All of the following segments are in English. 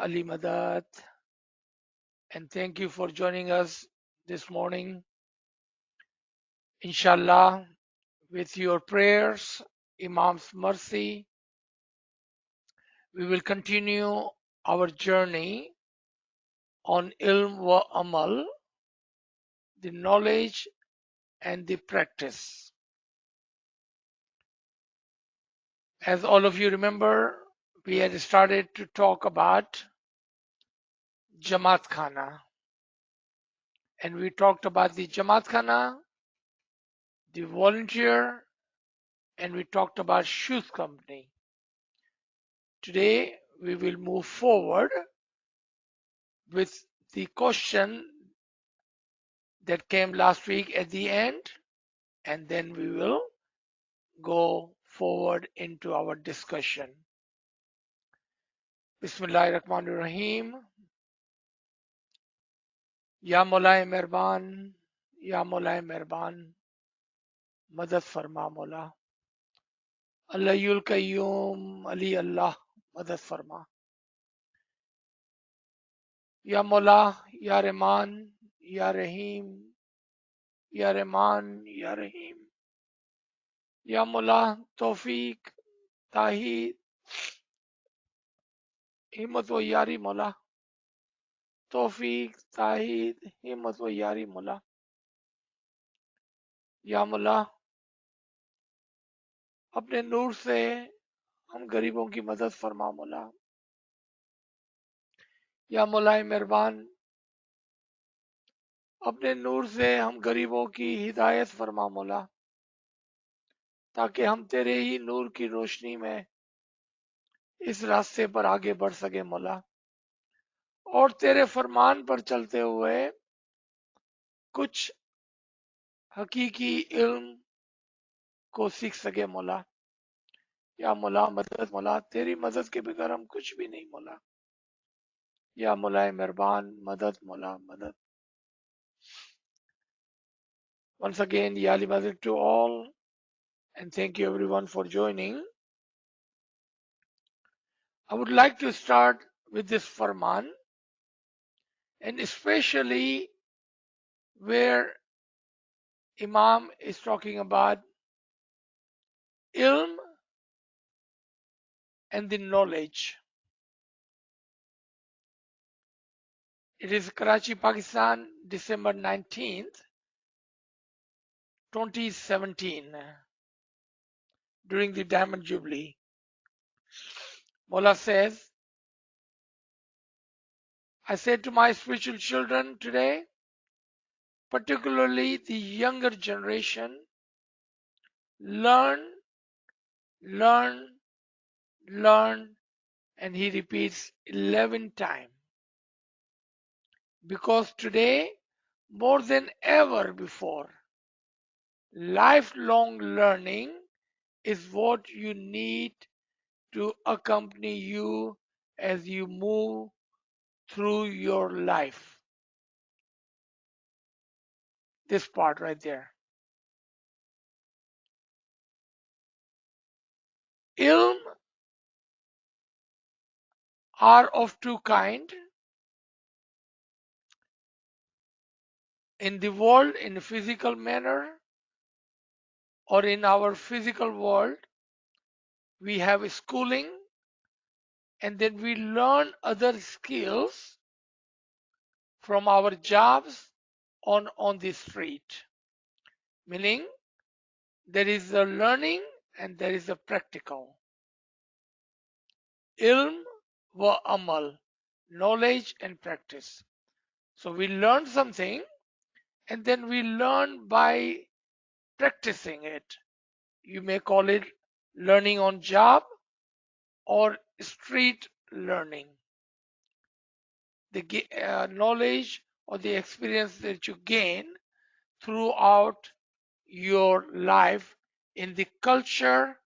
Ali Madad, and thank you for joining us this morning. Inshallah, with your prayers, Imam's mercy, we will continue our journey on Ilm wa Amal, the knowledge and the practice. As all of you remember, we had started to talk about Jamaat Khana, and we talked about the Jamaat Khana, the volunteer, and we talked about Youth Company. Today we will move forward with the question that came last week at the end, and then we will go forward into our discussion. Bismillahir Rahmanir Rahim. Ya Maulay Mehrban, Ya Maulay Mehrban, Madad Farma Maula. Allahul Qayyum, Ali Allah, Madad Farma. Ya Maula, Ya Rahman, Ya Rahim, Ya Rahman, Ya Rahim. Ya Maula, Tawfiq, Tahid, Himmat wa Yari Maula. तौफीक ताहिद हिम्मत व यारी मौला या मौला अपने नूर से हम गरीबों की मदद फरमा मौला या मौलाए मेहरबान अपने नूर से हम गरीबों की हिदायत फरमा मौला ताकि हम तेरे ही नूर की रोशनी में इस रास्ते पर आगे बढ़ सके मौला और तेरे फरमान पर चलते हुए कुछ हकीकी इल्म को सीख सके मौला या मौला मदद मौला तेरी मदद के बगैर हम कुछ भी नहीं मौला या मौलाए मेहरबान मदद मौला मदद. Once again, Ya Ali Madad to all, and thank you everyone for joining. I would like to start with this farman, and especially where Imam is talking about ilm and the knowledge. It is Karachi, Pakistan, December 19th, 2017, during the Diamond Jubilee. Mullah says, I said to my spiritual children today, particularly the younger generation, learn, learn, learn, and he repeats 11 times. Because today, more than ever before, lifelong learning is what you need to accompany you as you move through your life. This part right there. Ilm are of two kinds. In the world, in a physical manner, or in our physical world, we have schooling, and then we learn other skills from our jobs on the street. Meaning, there is a learning and there is a practical. Ilm wa amal, knowledge and practice. So we learn something and then we learn by practicing it. You may call it learning on job or street learning. The knowledge or the experience that you gain throughout your life in the culture,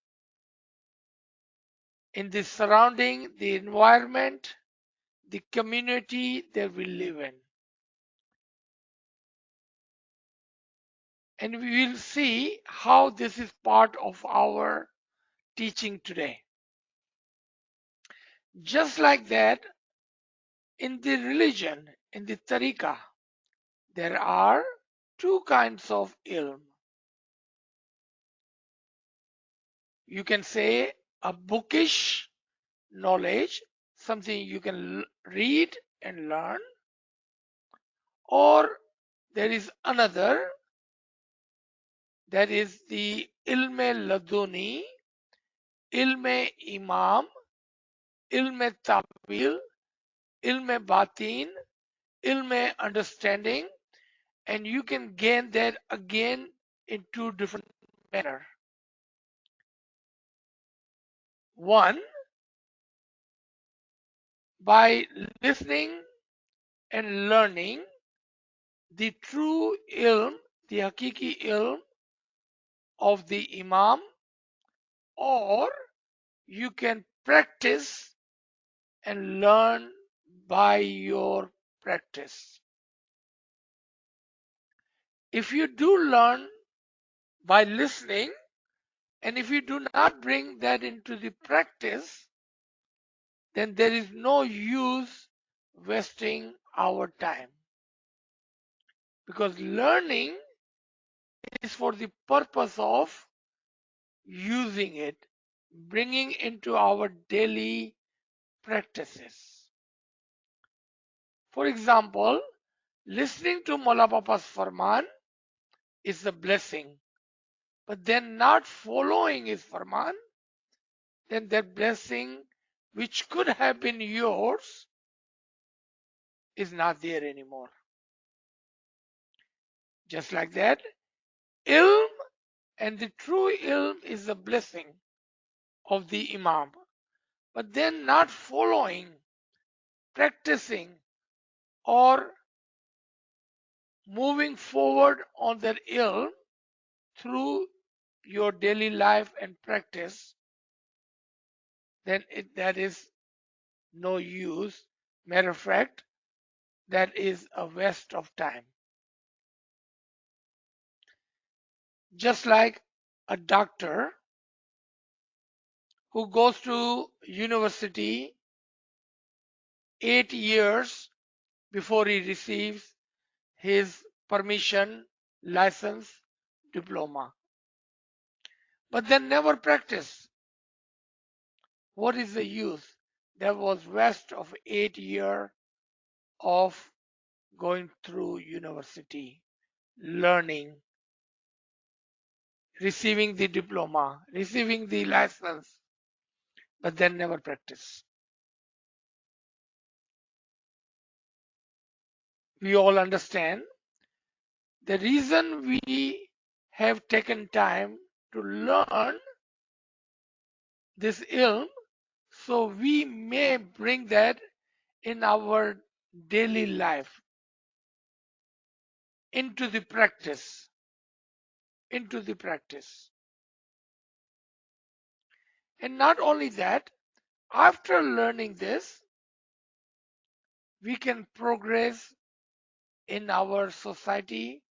in the surrounding, the environment, the community that we live in. And we will see how this is part of our teaching today. Just like that, In the religion, in the tariqah, there are two kinds of ilm. You can say a bookish knowledge, something you can read and learn, or there is another, that is the ilme laduni, ilme imam, ilme tawil, ilme batin, ilme understanding, and you can gain that again in two different manner. One, by listening and learning the true ilm, the hakiki ilm of the imam, or you can practice and learn by your practice. If you do learn by listening, and if you do not bring that into the practice, then there is no use wasting our time. Because learning is for the purpose of using it, bringing into our daily practices. For example, listening to Mola Papa's Farman is a blessing, but then not following his Farman, then that blessing which could have been yours is not there anymore. Just like that, ilm and the true ilm is a blessing of the Imam, but then not following, practicing, or moving forward on that ilm through your daily life and practice, then that is no use. Matter of fact, that is a waste of time. Just like a doctor who goes to university 8 years before he receives his permission, license, diploma, but then never practice. What is the use? That was waste of 8 years of going through university, learning, receiving the diploma, receiving the license, but then never practice. We all understand the reason we have taken time to learn this ilm, so we may bring that in our daily life into the practice, into the practice. And not only that, after learning this, we can progress in our society,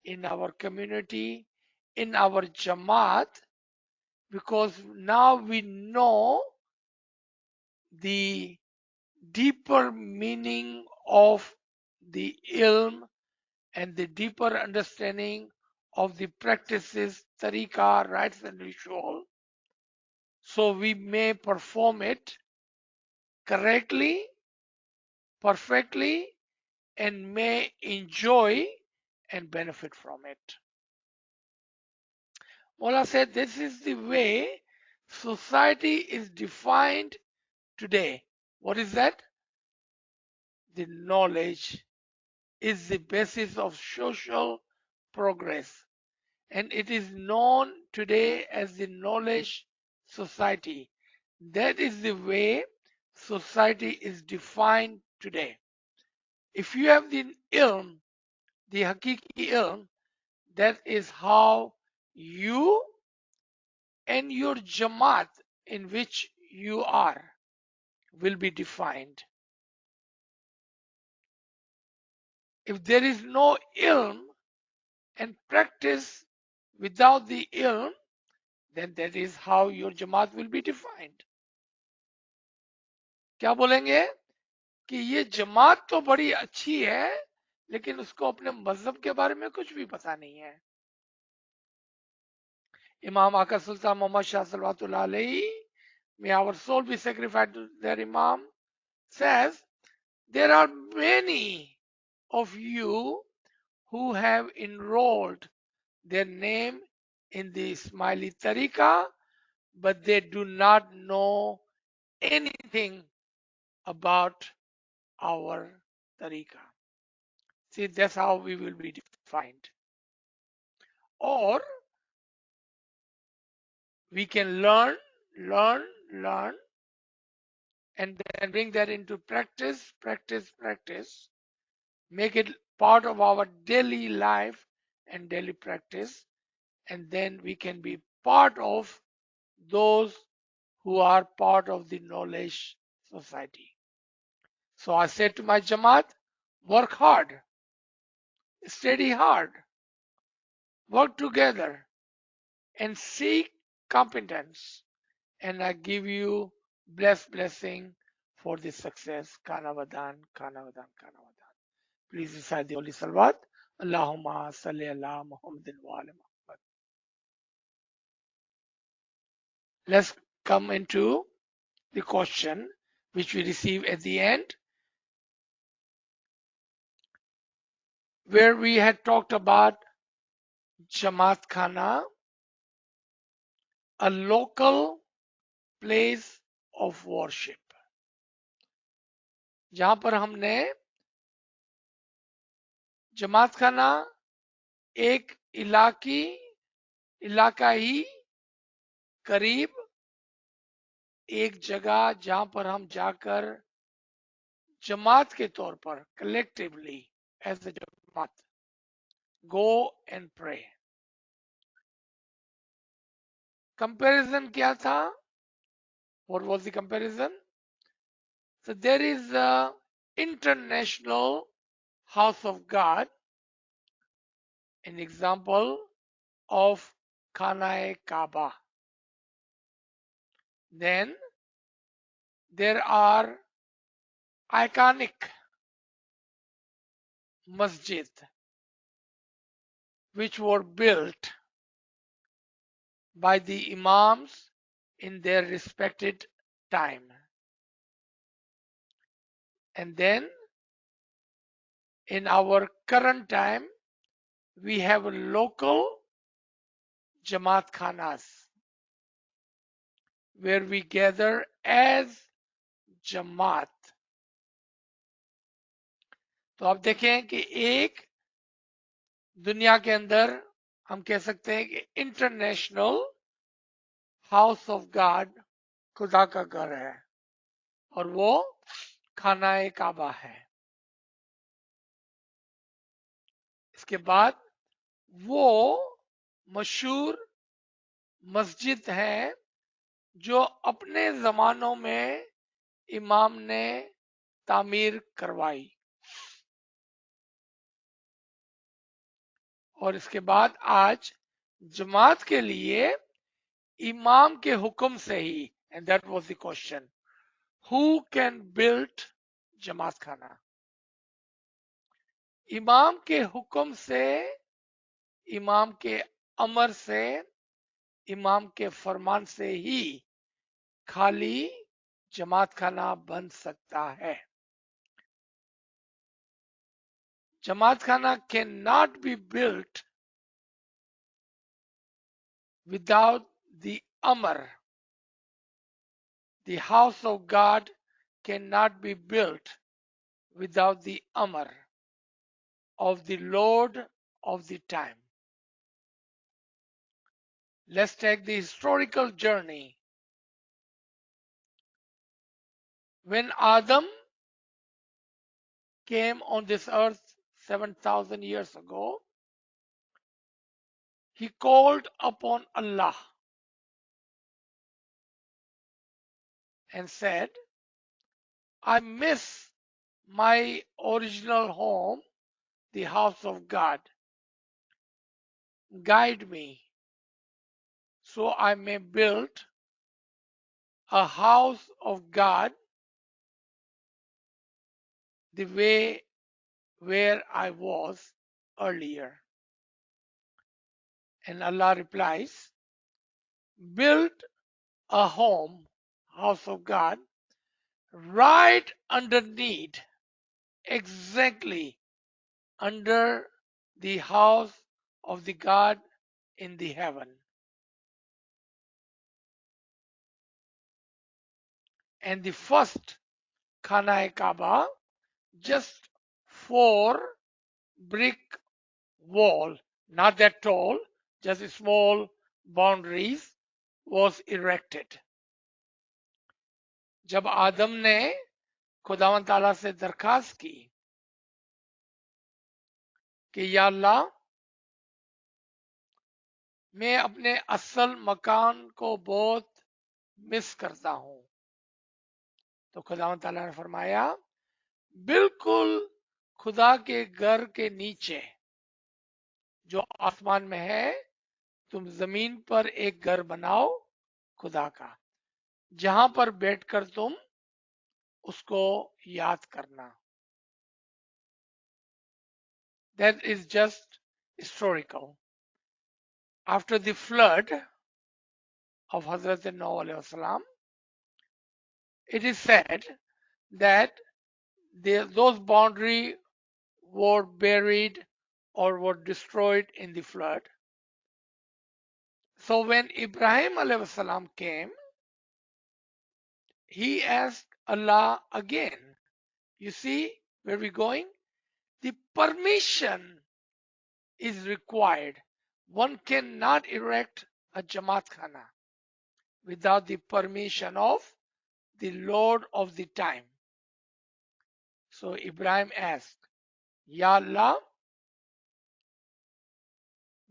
in our community, in our Jamaat, because now we know the deeper meaning of the ilm and the deeper understanding of the practices, tariqah, rites and ritual. So we may perform it correctly, perfectly, and may enjoy and benefit from it. Mola said this is the way society is defined today. What is that? The knowledge is the basis of social progress, and it is known today as the knowledge society. That is the way society is defined today. If you have the ilm, the hakiki ilm, that is how you and your jamaat in which you are will be defined. If there is no ilm and practice without the ilm, then that is how your jamaat will be defined. क्या बोलेंगे? कि ये जमात तो बड़ी अच्छी है लेकिन उसको अपने मजहब के बारे में कुछ भी पता नहीं है। Imam Aka Sultan Muhammad Shah Salawatullah alayhi, may our soul be sacrificed to their Imam, says, there are many of you who have enrolled their name in the Ismaili Tariqa, but they do not know anything about our Tariqa. See, that's how we will be defined. Or we can learn, and then bring that into practice, make it part of our daily life and daily practice, and then we can be part of those who are part of the knowledge society. So I said to my Jamaat, work hard, study hard, work together, and seek competence. And I give you blessing for this success. Kana Vadan, Kana Vadan, Kana Vadan. Please recite the Holy Salawat. Allahumma salli ala Muhammadin wa ala Muhammad. Let's come into the question which we receive at the end, where we had talked about Jamaat Khana, a local place of worship, जहां पर हमने जमात खाना एक इलाकाई करीब एक जगह जहां पर हम जाकर जमात के तौर पर कलेक्टिवली एज ए जमात go and pray. Comparison क्या था? What was the comparison? So there is a international house of God, an example of Khana Kaaba. Then there are iconic masjid which were built by the imams in their respected time. And then in our current time, we have local Jamaat Khanas where we gather as Jamaat. तो आप देखें कि एक दुनिया के अंदर हम कह सकते हैं कि इंटरनेशनल हाउस ऑफ गॉड खुदा का घर है और वो खाना काबा है। इसके बाद वो मशहूर मस्जिद है जो अपने जमानों में इमाम ने तामीर करवाई, और इसके बाद आज जमात के लिए इमाम के हुक्म से ही, and that was the question, who can build jamat khana? इमाम के हुक्म से, इमाम के अमर से, इमाम के फरमान से ही खाली जमात खाना बन सकता है। जमात खाना can not be built without the Amr. The house of God cannot be built without the Amr of the Lord of the time. Let's take the historical journey. When Adam came on this earth 7,000 years ago, he called upon Allah and said, I miss my original home, the house of God. Guide me so I may build a house of God the way where I was earlier. And Allah replies, build a home, house of God, right underneath, exactly under the house of the God in the heaven. And the first Khana-e-Kaaba, just 4 brick wall, not that tall, just small boundaries, was erected. जब आदम ने खुदावंद ताला से दरखास्त की कि या अल्लाह मैं अपने असल मकान को बहुत मिस करता हूं, तो खुदावंद ताला ने फरमाया बिल्कुल खुदा के घर के नीचे जो आसमान में है, तुम जमीन पर एक घर बनाओ खुदा का, जहां पर बैठकर तुम उसको याद करना. That is just historical. After the flood of Hazrat Noah alayhi salam, it is said that those boundaries were buried or were destroyed in the flood. So when Ibrahim alayhi salam came, he asked Allah again. You see where we're going? The permission is required. One cannot erect a Jamaat Khana without the permission of the Lord of the time. So Ibrahim asked, Ya Allah,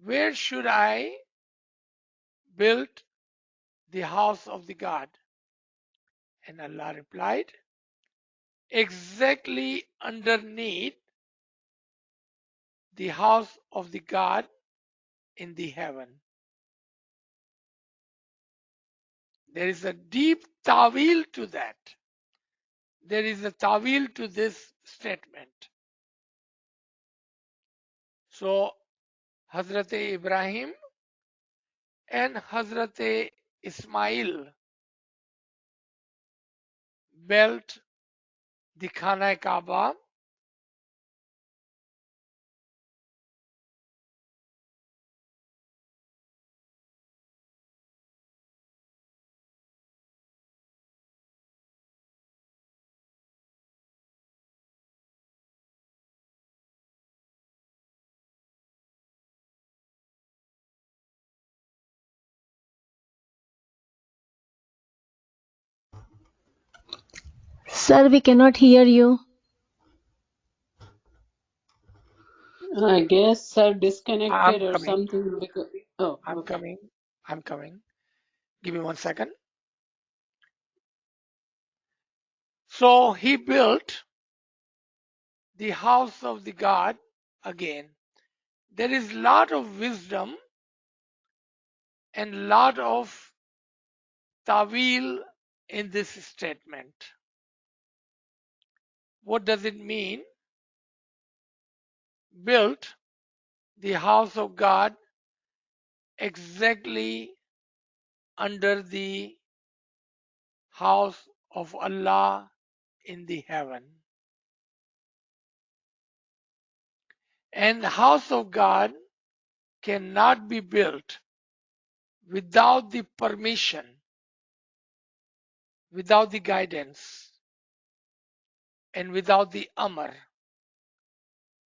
where should I build the house of the God? And Allah replied, exactly underneath the house of the God in the heaven. There is a deep tawil to that. There is a tawil to this statement. So Hazrat Ibrahim and Hazrat Ismail built the Khana-e-Kaaba. Sir, we cannot hear you. I guess sir I'm disconnected or coming. something because oh I'm okay. coming. I'm coming. Give me 1 second. So he built the house of the God again. There is lot of wisdom and lot of tawil in this statement. What does it mean? Built the house of God exactly under the house of Allah in the heaven. And the house of God cannot be built without the permission, without the guidance, and without the amr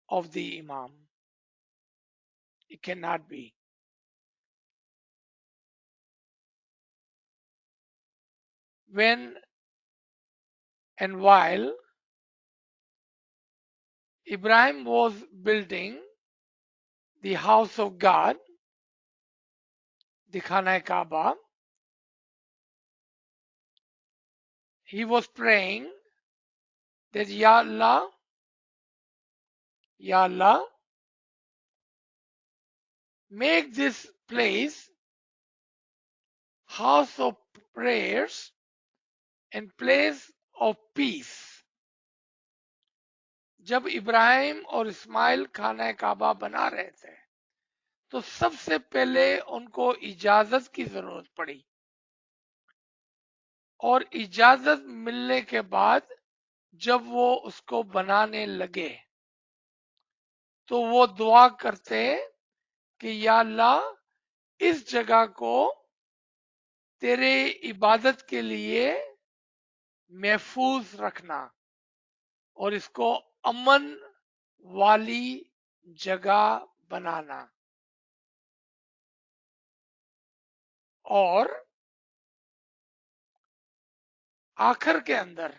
of the Imam. It cannot be. When and while Ibrahim was building the house of God, the Khana-e-Kaaba, he was praying that Ya Allah, Ya Allah, make this place house of prayers and place of peace. जब इब्राहिम और इस्माइल खाना काबा बना रहे थे तो सबसे पहले उनको इजाजत की जरूरत पड़ी, और इजाजत मिलने के बाद जब वो उसको बनाने लगे तो वो दुआ करते कि या अल्लाह इस जगह को तेरे इबादत के लिए महफूज रखना और इसको अमन वाली जगह बनाना। और आखिर के अंदर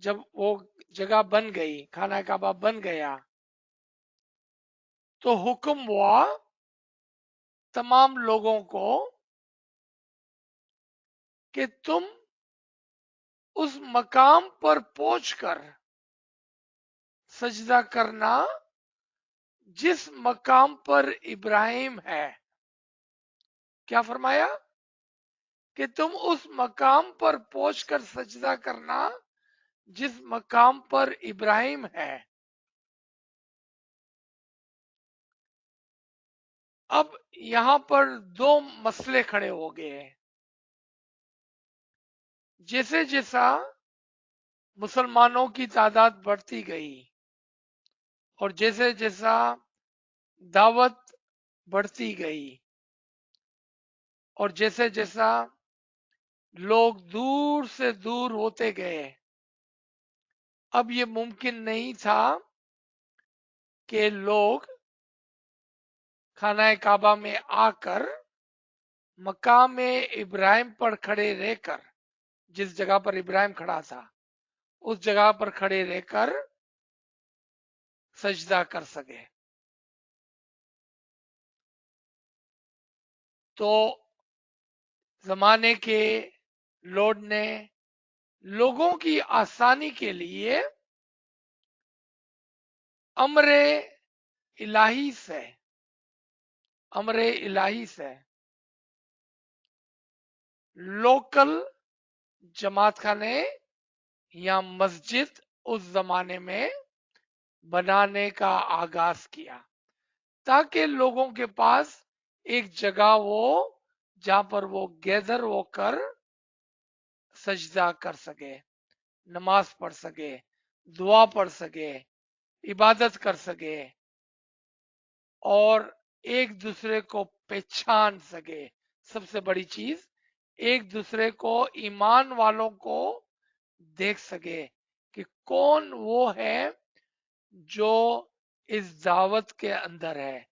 जब वो जगह बन गई, खाना काबा बन गया, तो हुक्म हुआ तमाम लोगों को कि तुम उस मकाम पर पहुंचकर सजदा करना जिस मकाम पर इब्राहिम है। क्या फरमाया कि तुम उस मकाम पर पहुंचकर सजदा करना जिस मकाम पर इब्राहिम है। अब यहां पर दो मसले खड़े हो गए। जैसे जैसा मुसलमानों की तादाद बढ़ती गई और जैसे जैसा दावत बढ़ती गई और जैसे जैसा लोग दूर से दूर होते गए, अब ये मुमकिन नहीं था कि लोग खाना काबा में आकर मकाम इब्राहिम पर खड़े रहकर, जिस जगह पर इब्राहिम खड़ा था उस जगह पर खड़े रहकर सजदा कर सके। तो जमाने के लॉर्ड ने लोगों की आसानी के लिए अमरे इलाही से अमरे इलाही से लोकल जमात खाने या मस्जिद उस जमाने में बनाने का आगाज किया, ताकि लोगों के पास एक जगह हो जहां पर वो गैदर होकर सजदा कर सके, नमाज पढ़ सके, दुआ पढ़ सके, इबादत कर सके और एक दूसरे को पहचान सके। सबसे बड़ी चीज, एक दूसरे को, ईमान वालों को देख सके कि कौन वो है जो इस दावत के अंदर है,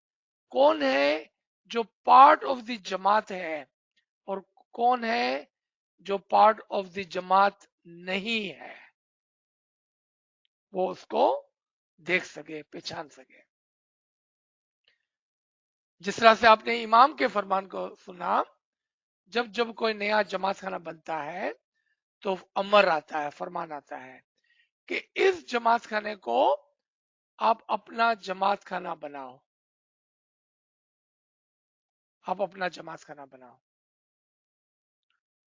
कौन है जो पार्ट ऑफ द जमात है और कौन है जो पार्ट ऑफ द जमात नहीं है। वो उसको देख सके, पहचान सके। जिस तरह से आपने इमाम के फरमान को सुना, जब जब कोई नया जमात खाना बनता है तो अमर आता है, फरमान आता है कि इस जमात खाने को आप अपना जमात खाना बनाओ, आप अपना जमात खाना बनाओ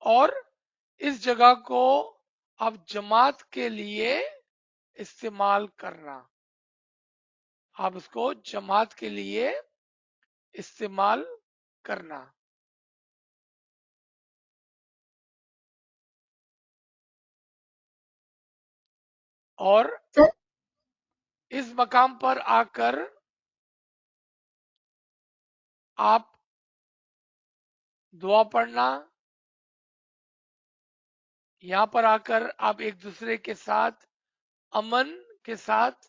और इस जगह को आप जमात के लिए इस्तेमाल करना, आप उसको जमात के लिए इस्तेमाल करना। और इस मकाम पर आकर आप दुआ पढ़ना, यहां पर आकर आप एक दूसरे के साथ अमन के साथ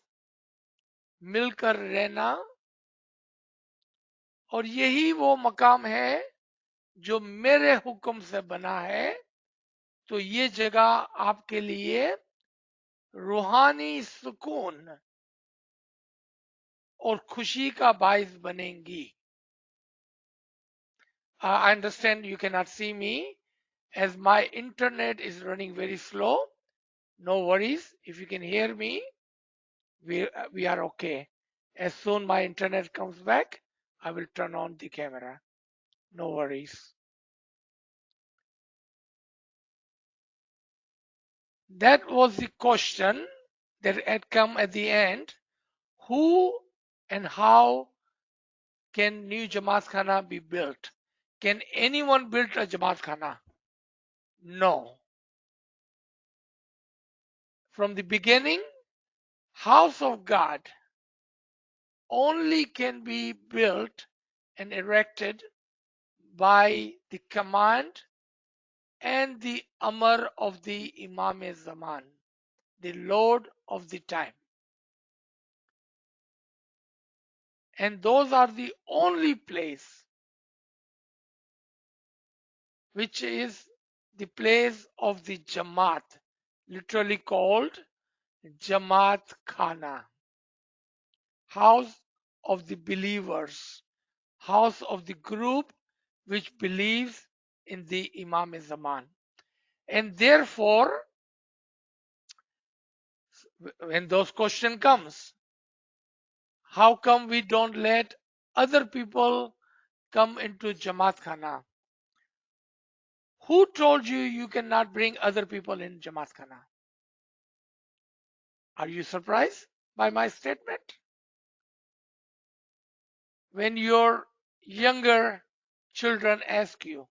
मिलकर रहना, और यही वो मकाम है जो मेरे हुक्म से बना है। तो ये जगह आपके लिए रूहानी सुकून और खुशी का बाइस बनेंगी। I understand you cannot see me as my internet is running very slow. No worries. If you can hear me, we are okay. As soon my internet comes back, I will turn on the camera. No worries. That was the question that had come at the end. Who and how can new Jamaat Khana be built? Can anyone build a Jamaat Khana? No. From the beginning, house of God only can be built and erected by the command and the Amr of the Imam-e-Zaman, the Lord of the time. And those are the only place which is the place of the Jamaat, literally called Jamaat Khana, house of the believers, house of the group which believes in the Imam-e-Zaman. And therefore, when those question comes, how come we don't let other people come into Jamaat Khana? Who told you you cannot bring other people in Jamaat Khana? Are you surprised by my statement? When your younger children ask you,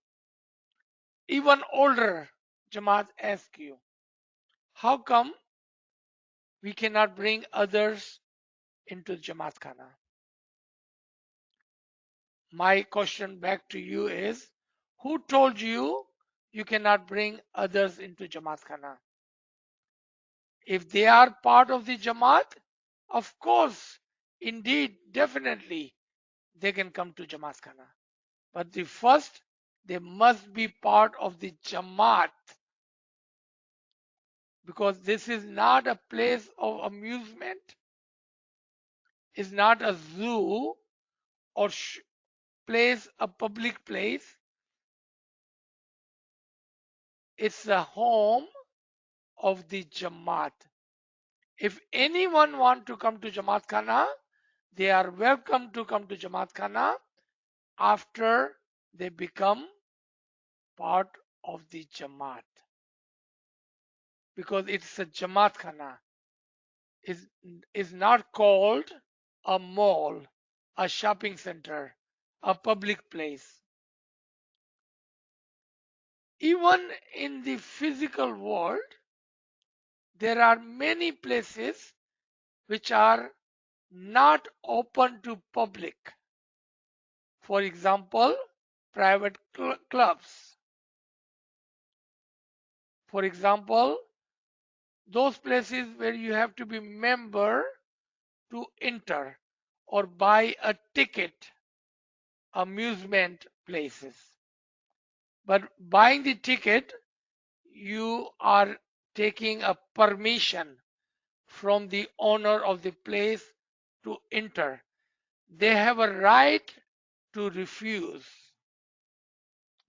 even older Jamaat ask you, how come we cannot bring others into Jamaat Khana? My question back to you is, who told you you cannot bring others into Jamaat Khana? If they are part of the Jamaat, of course, indeed, definitely, they can come to Jamaat Khana. But the first, they must be part of the Jamaat, because this is not a place of amusement, it's not a zoo or place, a public place. It's the home of the Jamaat. If anyone want to come to Jamaat Khana, they are welcome to come to Jamaat Khana after they become part of the Jamaat. Because it's a Jamaat Khana. Is not called a mall, a shopping center, a public place. Even in the physical world, there are many places which are not open to public. For example, private clubs. For example, those places where you have to be member to enter or buy a ticket, amusement places. But buying the ticket, you are taking a permission from the owner of the place to enter. They have a right to refuse.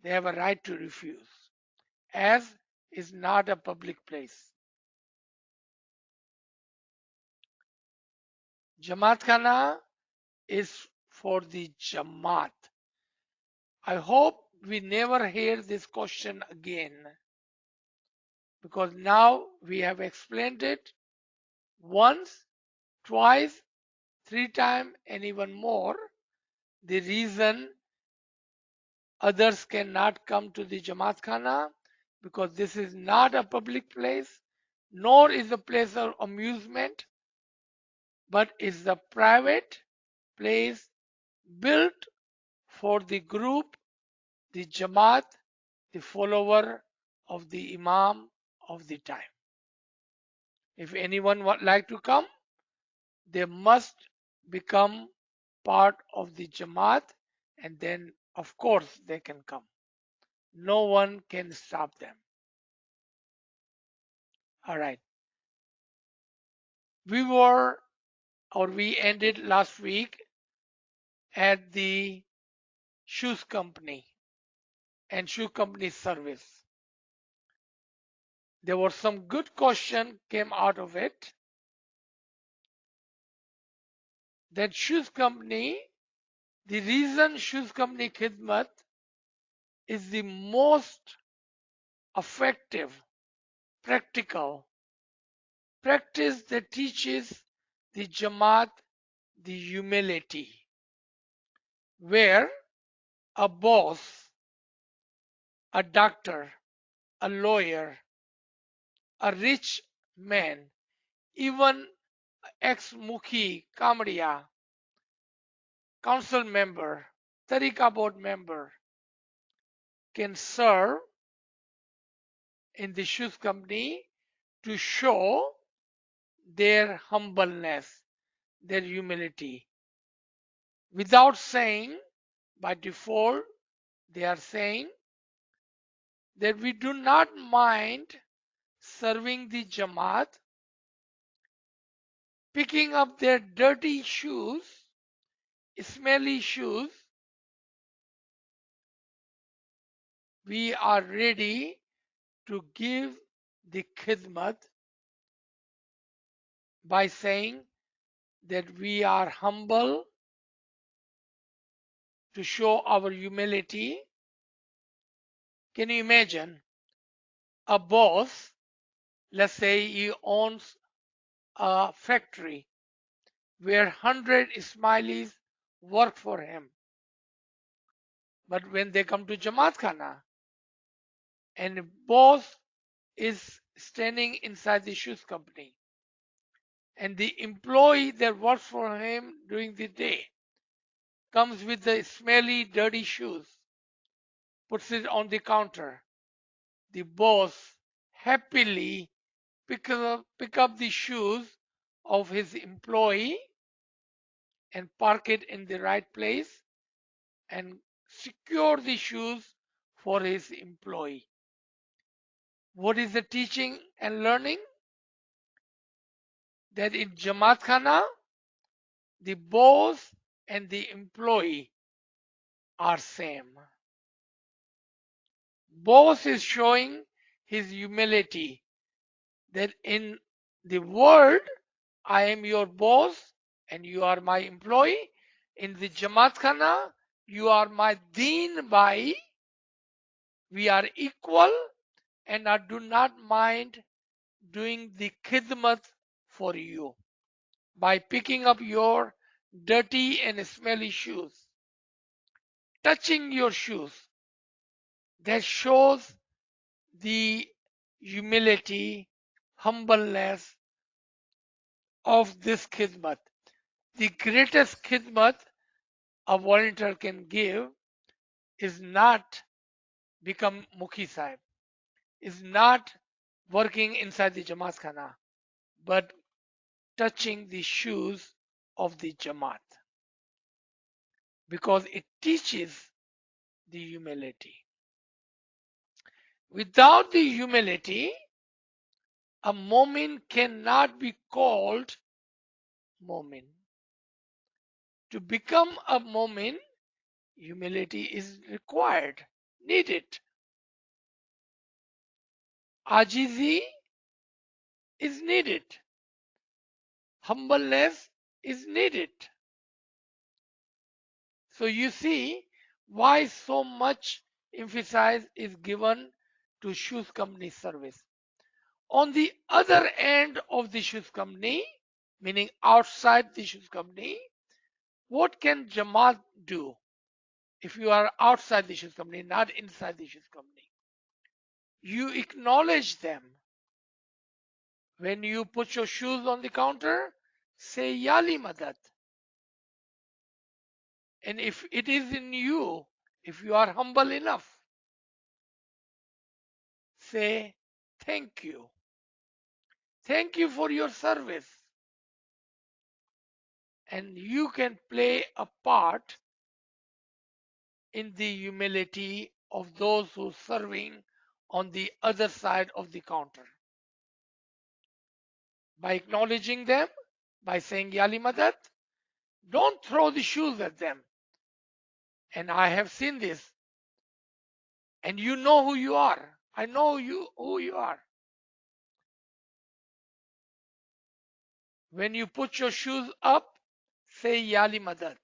They have a right to refuse, as is not a public place. Jamaat Khana is for the Jamaat. I hope we never hear this question again, because now we have explained it once, twice, three times, and even more. The reason others cannot come to the Jamaat Khana, because this is not a public place, nor is a place of amusement, but is the private place built for the group, the Jamaat, the follower of the Imam of the time. If anyone would like to come, they must become part of the Jamaat, and then of course they can come. No one can stop them. All right. We ended last week at the shoes company and shoe company service. There were some good questions came out of it. That shoes company, the reason shoes company khidmat is the most effective practical practice that teaches the Jamaat the humility, where a boss, a doctor, a lawyer, a rich man, even ex-Mukhi Kamriya, council member, Tariqa board member can serve in the shoes company to show their humbleness, their humility. Without saying, by default, they are saying that we do not mind serving the Jamaat, picking up their dirty shoes, smelly shoes. We are ready to give the khidmat by saying that we are humble to show our humility. Can you imagine a boss, let's say he owns a factory where 100 Ismailis work for him. But when they come to Jamaat Khana and the boss is standing inside the shoes company and the employee that works for him during the day comes with the smelly, dirty shoes, puts it on the counter. The boss happily pick up the shoes of his employee and park it in the right place and secure the shoes for his employee. What is the teaching and learning? That in Jamaat Khana, the boss and the employee are same. Boss is showing his humility that in the world I am your boss and you are my employee. In the Jamaat Khana, you are my deen bhai. We are equal and I do not mind doing the khidmat for you by picking up your dirty and smelly shoes, touching your shoes. That shows the humility, humbleness of this khidmat. The greatest khidmat a volunteer can give is not become Mukhi Sahib, is not working inside the Jamaat Khana, but touching the shoes of the Jamaat because it teaches the humility. Without the humility, a Momin cannot be called Momin. To become a Momin, humility is required, needed. Ajizi is needed. Humbleness is needed. So you see why so much emphasis is given to shoes company service. On the other end of the shoes company, meaning outside the shoes company, what can Jamaat do if you are outside the shoes company, not inside the shoes company? You acknowledge them. When you put your shoes on the counter, say Yali Madad. And if it is in you, if you are humble enough, say thank you. Thank you for your service. And you can play a part in the humility of those who are serving on the other side of the counter. By acknowledging them, by saying Yali Madad, don't throw the shoes at them. And I have seen this. And you know who you are. I know you who you are. When you put your shoes up, say Yali Madad.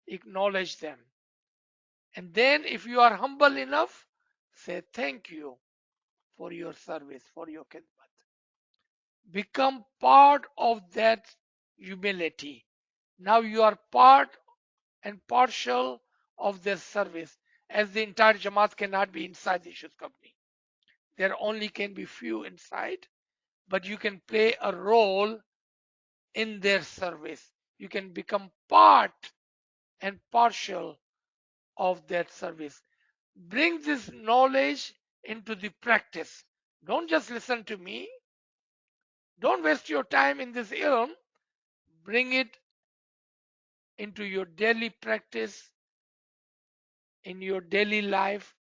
Acknowledge them. And then if you are humble enough, say thank you for your service, for your khidmat. Become part of that humility. Now you are part and partial of their service, as the entire Jamaat cannot be inside the Issues Company. There only can be few inside, but you can play a role in their service. You can become part and partial of that service. Bring this knowledge into the practice. Don't just listen to me. Don't waste your time in this ilm. Bring it into your daily practice, in your daily life.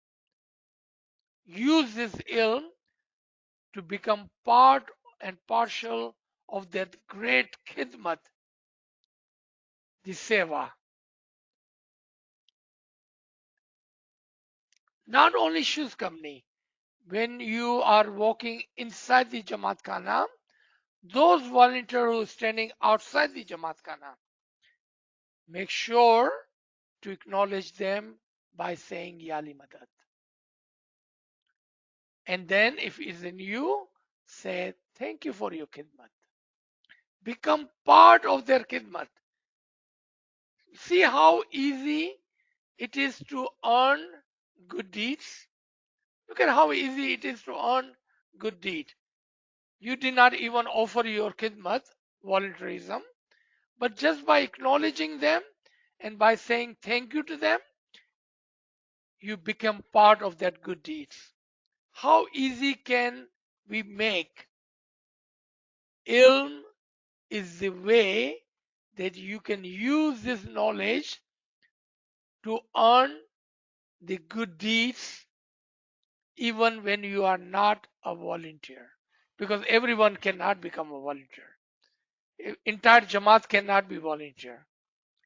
Use this ilm to become part and partial of that great khidmat, the seva. Not only shoes company, when you are walking inside the Jamaat Khana, those volunteers who are standing outside the Jamaat Khana, make sure to acknowledge them by saying Yali Madad. And then if it's in you, say thank you for your khidmat. Become part of their khidmat. See how easy it is to earn good deeds. Look at how easy it is to earn good deed. You did not even offer your khidmat, voluntarism, but just by acknowledging them and by saying thank you to them, you become part of that good deeds. How easy can we make? Ilm is the way that you can use this knowledge to earn the good deeds even when you are not a volunteer, because everyone cannot become a volunteer. Entire Jamaat cannot be volunteer.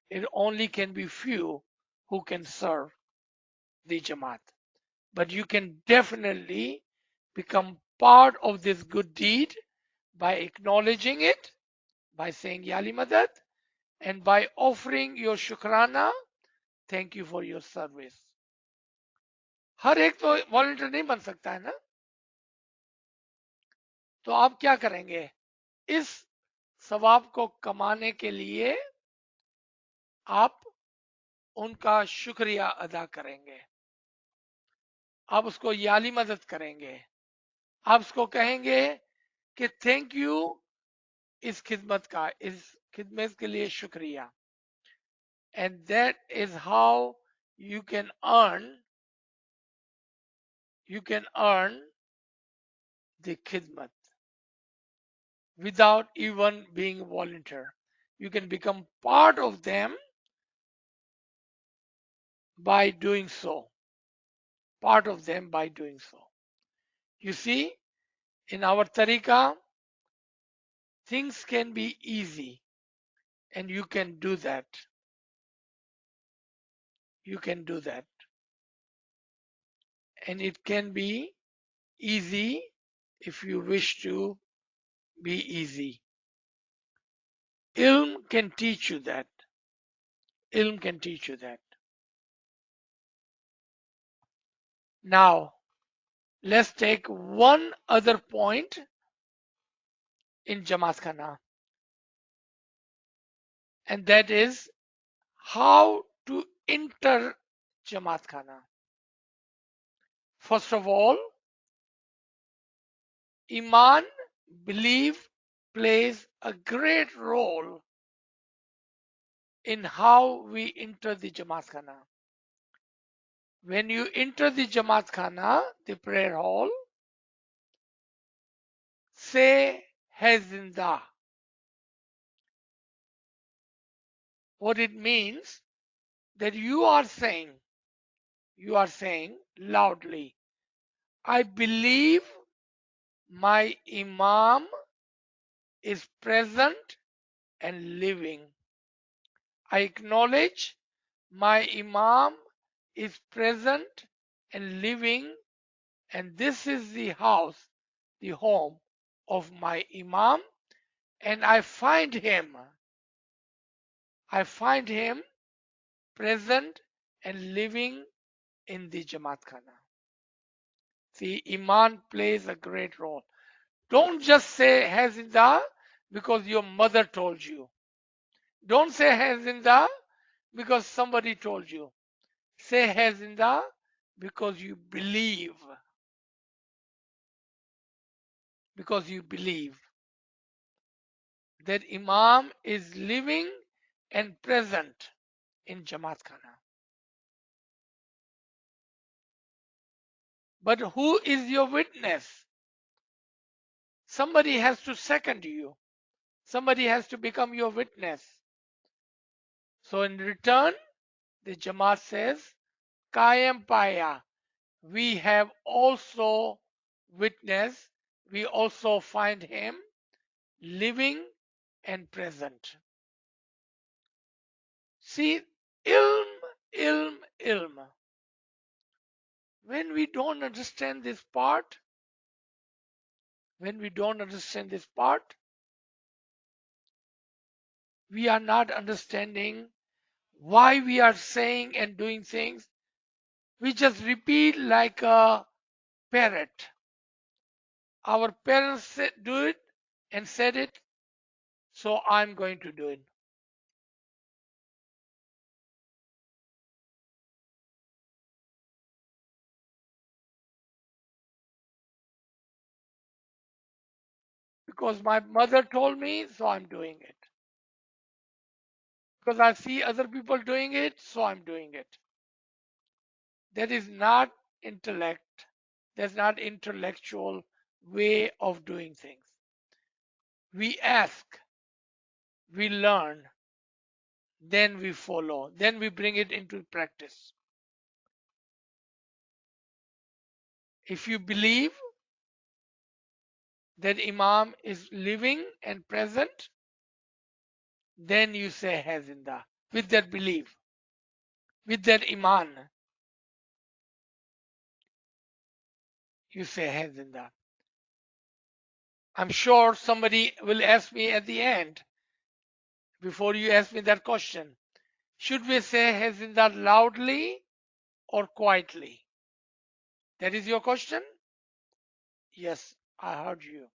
It only can be few who can serve the Jamaat. But you can definitely become part of this good deed by acknowledging it, by saying Yali Madad, and by offering your शुक्राना, thank you for your service. हर एक तो volunteer नहीं बन सकता है ना, तो आप क्या करेंगे? इस सवाब को कमाने के लिए आप उनका शुक्रिया अदा करेंगे, आप उसको याली मदद करेंगे, आप उसको कहेंगे कि थैंक यू इस खिदमत का, इस खिदमत के लिए शुक्रिया. And that is how you can earn the khidmat without even being a volunteer. You can become part of them by doing so. Part of them by doing so. You see, in our tariqah, things can be easy, and you can do that. You can do that. And it can be easy if you wish to be easy. Ilm can teach you that. Ilm can teach you that. Now, let's take one other point in Jamaat Khana, and that is how to enter Jamaat Khana. First of all, Iman, belief, plays a great role in how we enter the Jamaat Khana. When you enter the Jamaat Khana, the prayer hall, say Hai Zinda. What it means that you are saying loudly, I believe my Imam is present and living. I acknowledge my Imam is present and living, and this is the house, the home of my Imam, and I find him present and living in the Jamaat Khana. See, Iman plays a great role. Don't just say Hazinda because your mother told you. Don't say Hazinda because somebody told you. Say Hazinda because you believe. Because you believe that Imam is living and present in Jamaat Khana. But who is your witness? Somebody has to second you. Somebody has to become your witness. So in return, the Jamaat says, Kayam Paya, we have also witnessed, we also find him living and present. See, ilm, ilm, ilm. When we don't understand this part, when we don't understand this part, we are not understanding why we are saying and doing things. We just repeat like a parrot. Our parents do it and said it, so I'm going to do it. Because my mother told me, so I'm doing it. Because I see other people doing it, so I'm doing it. That is not intellect. That's not intellectual way of doing things. We ask, we learn, then we follow, then we bring it into practice. If you believe that Imam is living and present, then you say Hazinda with that belief, with that Iman, you say Hazinda. I'm sure somebody will ask me at the end, before you ask me that question, should we say Hazinda loudly or quietly? That is your question? Yes, I heard you.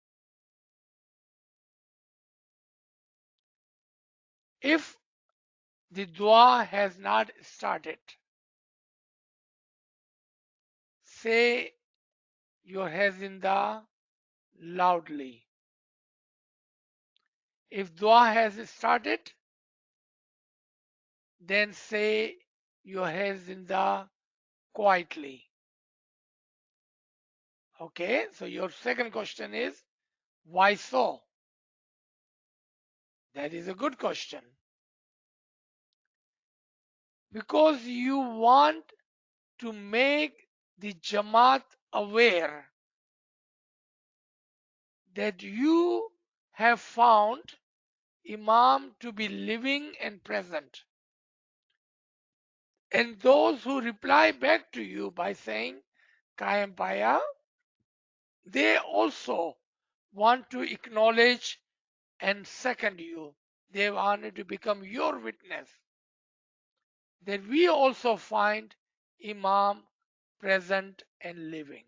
If the dua has not started, say your Hazinda loudly. If dua has started, then say your Hazinda quietly. Okay, so your second question is, why so? That is a good question. Because you want to make the Jamaat aware that you have found Imam to be living and present. And those who reply back to you by saying Kayam Paya, they also want to acknowledge and second you. They want to become your witness that we also find Imam present and living.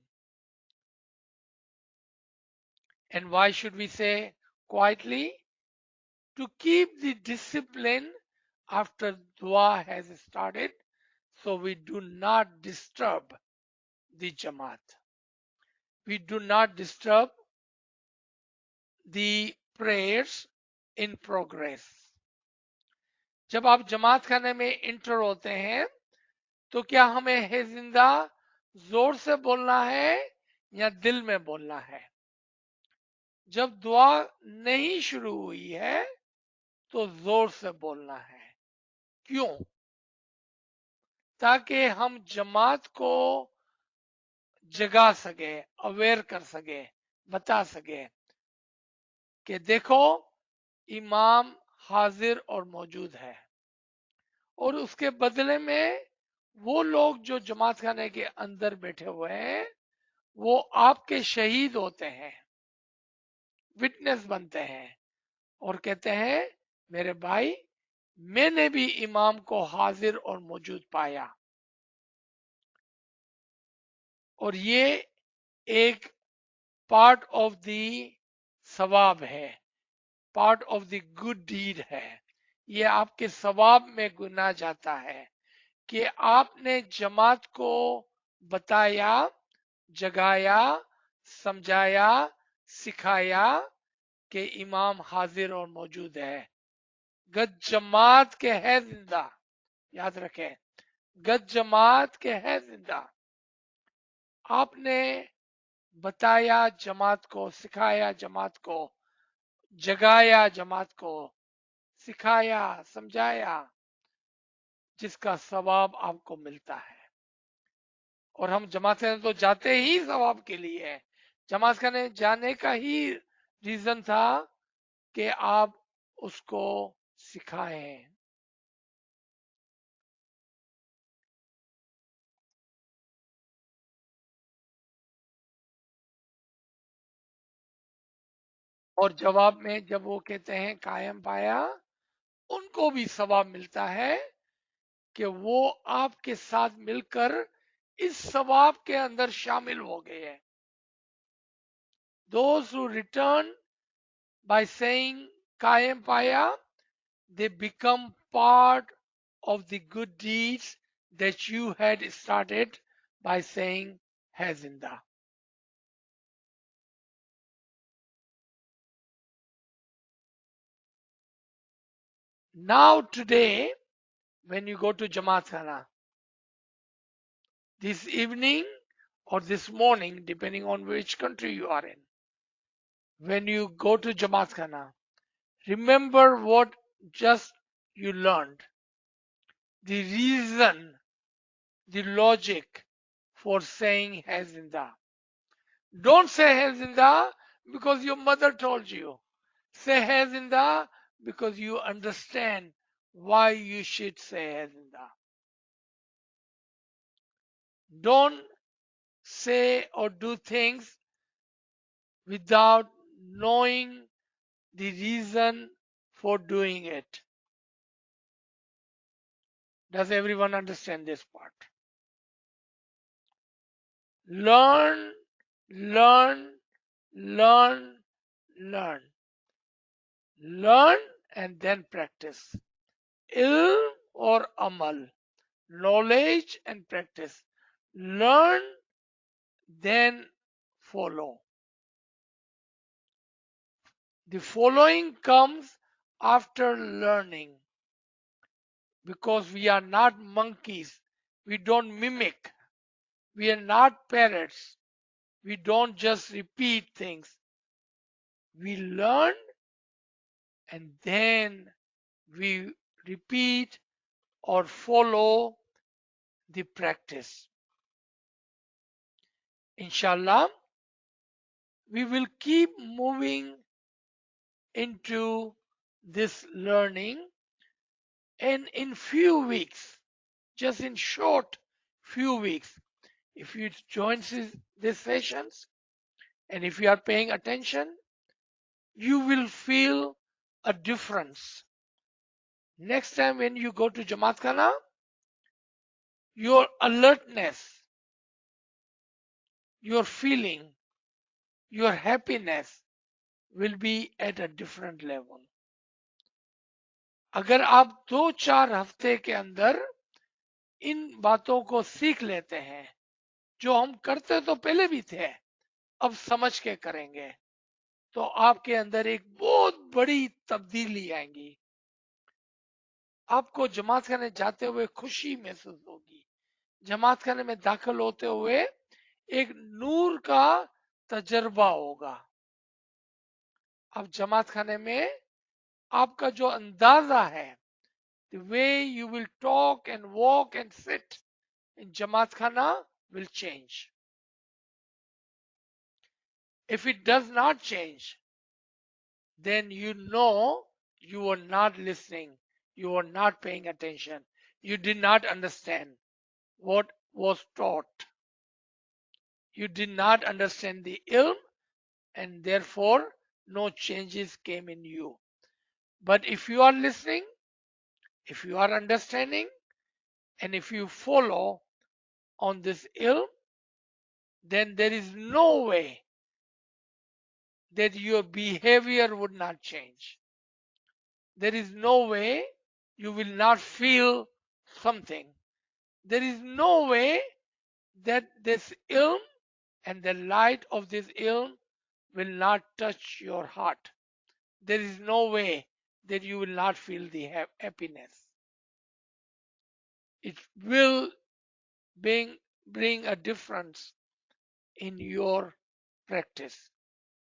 And why should we say quietly? To keep the discipline after dua has started, so we do not disturb the Jamaat. We do not disturb the prayers in progress. जब आप जमात खाने में inter होते हैं तो क्या हमें है जिंदा जोर से बोलना है या दिल में बोलना है? जब दुआ नहीं शुरू हुई है तो जोर से बोलना है. क्यों? ताकि हम जमात को जगा सके, अवेयर कर सके, बता सके कि देखो इमाम हाजिर और मौजूद है. और उसके बदले में वो लोग जो जमात खाने के अंदर बैठे हुए हैं वो आपके शहीद होते हैं, विटनेस बनते हैं और कहते हैं मेरे भाई मैंने भी इमाम को हाजिर और मौजूद पाया. और ये एक पार्ट ऑफ द सवाब है, part of the good deed है। ये आपके सवाब में गुना जाता है कि आपने जमात को बताया, जगाया, समझाया, सिखाया कि इमाम हाजिर और मौजूद है। गद जमात के है जिंदा, याद रखें, गद जमात के है जिंदा। आपने बताया जमात को, सिखाया जमात को, जगाया जमात को, सिखाया, समझाया, जिसका सवाब आपको मिलता है। और हम जमात खाने तो जाते ही सवाब के लिए है। जमात खाने जाने का ही रीजन था कि आप उसको सिखाएं। और जवाब में जब वो कहते हैं कायम पाया, उनको भी सवाब मिलता है कि वो आपके साथ मिलकर इस सवाब के अंदर शामिल हो गए हैं। Those who return by saying कायम पाया, they become part of the good deeds that you had started by saying है जिंदा। Now today, when you go to Jamaat Khana, this evening or this morning, depending on which country you are in, when you go to Jamaat Khana, remember what just you learned, the reason, the logic for saying hai zinda. Don't say hai zinda because your mother told you. Say hai zinda because you understand why you should say hai zinda. Don't say or do things without knowing the reason for doing it. Does everyone understand this part? Learn, learn, learn, learn. Learn and then practice. Ilm or amal. Knowledge and practice. Learn, then follow. The following comes after learning because we are not monkeys. We don't mimic. We are not parrots. We don't just repeat things. We learn and then we repeat or follow the practice. Inshallah, we will keep moving into this learning, and in few weeks, just in short few weeks, if you join these sessions and if you are paying attention, you will feel a difference. Next time when you go to Jamaat Khana, your alertness, your feeling, your happiness will be at a different level. अगर आप 2-4 हफ्ते के अंदर इन बातों को सीख लेते हैं, जो हम करते तो पहले भी थे, अब समझ के करेंगे, तो आपके अंदर एक बहुत बड़ी तब्दीली आएगी। आपको जमात खाने जाते हुए खुशी महसूस होगी। जमात खाने में दाखिल होते हुए एक नूर का तजर्बा होगा। अब जमात खाने में आपका जो अंदाजा है, the way you will talk and walk and sit in Jamaat Khana will change. If it does not change, then you know you were not listening, you were not paying attention, you did not understand what was taught, you did not understand the ilm, and therefore no changes came in you. But if you are listening, if you are understanding, and if you follow on this ilm, then there is no way that your behavior would not change. There is no way you will not feel something. There is no way that this ilm and the light of this ilm will not touch your heart. There is no way that you will not feel the happiness. It will bring a difference in your practice,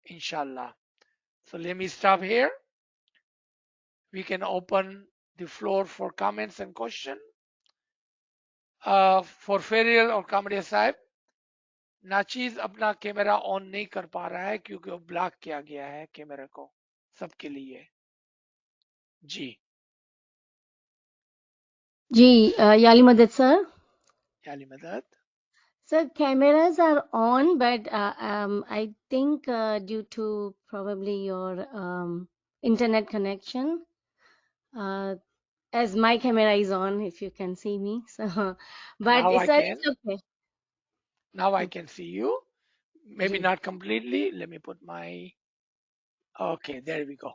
inshallah. So let me stop here. We can open the floor for comments and questions. For Ferial और कामड़िया साहब, नाचीज अपना camera on नहीं कर पा रहा है क्योंकि वो ब्लॉक किया गया है कैमरे को सबके लिए जी Yali Madad sir. याली मदद Sir, cameras are on, but I think due to probably your internet connection, uh, as my camera is on, if you can see me. So, but now I sir, can it's okay. now I Hmm. can see you, maybe Ji. not completely. Let me put my okay, there we go.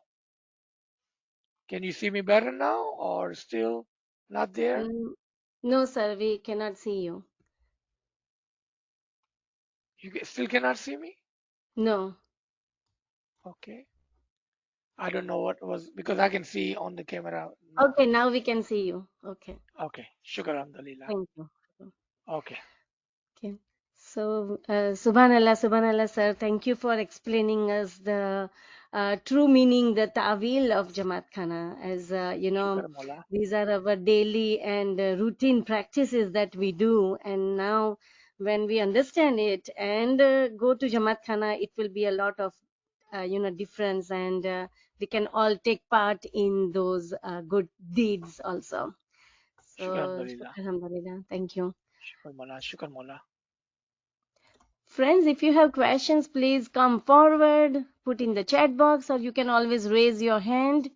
Can you see me better now or still not there? Mm, no, sir, we cannot see you. You still cannot see me? No. Okay, I don't know what was because I can see on the camera now. Okay, now we can see you. Okay, Okay, shukr alhamdulillah. thank you. Okay, Okay. So, Subhanallah, Subhanallah, sir, thank you for explaining us the true meaning, the ta'wil of Jamaat Khana. As shukr mola. these are our daily and routine practices that we do. And now, when we understand it and go to Jamaat Khana, it will be a lot of, difference, and we can all take part in those good deeds also. Shukr So, alhamdulillah. Alhamdulillah, thank you. Shukr mola. Shukr mola. Friends, if you have questions, please come forward, put in the chat box, or you can always raise your hand.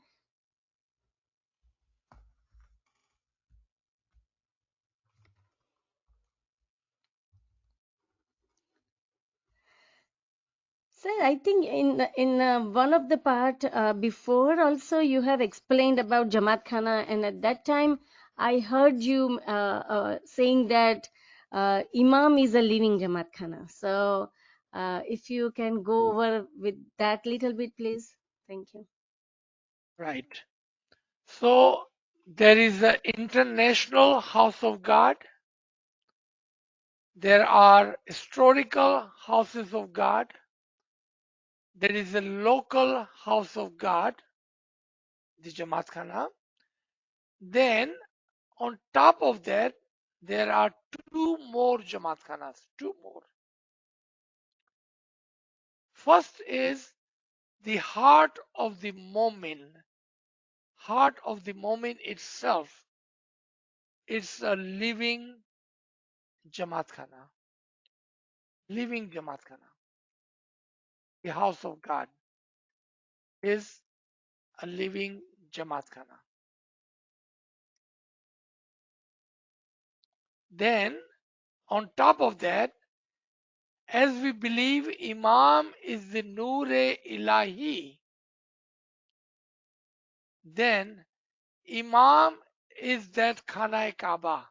Sir, I think in one of the part before also you have explained about Jamaat Khana, and at that time I heard you saying that Imam is a living Jamaat Khana. So if you can go over with that little bit, please. Thank you. Right. So there is the International House of God. There are historical houses of God. There is a local house of God, the Jamaat Khana. Then on top of that, there are two more Jamaat Khanas, two more. First is the heart of the Momin. Heart of the Momin itself. It's a living Jamaat Khana. Living Jamaat Khana. The house of God is a living Jamaat Khana. Then on top of that, as we believe Imam is the Noor-e Ilahi, then Imam is that Khana Kaaba.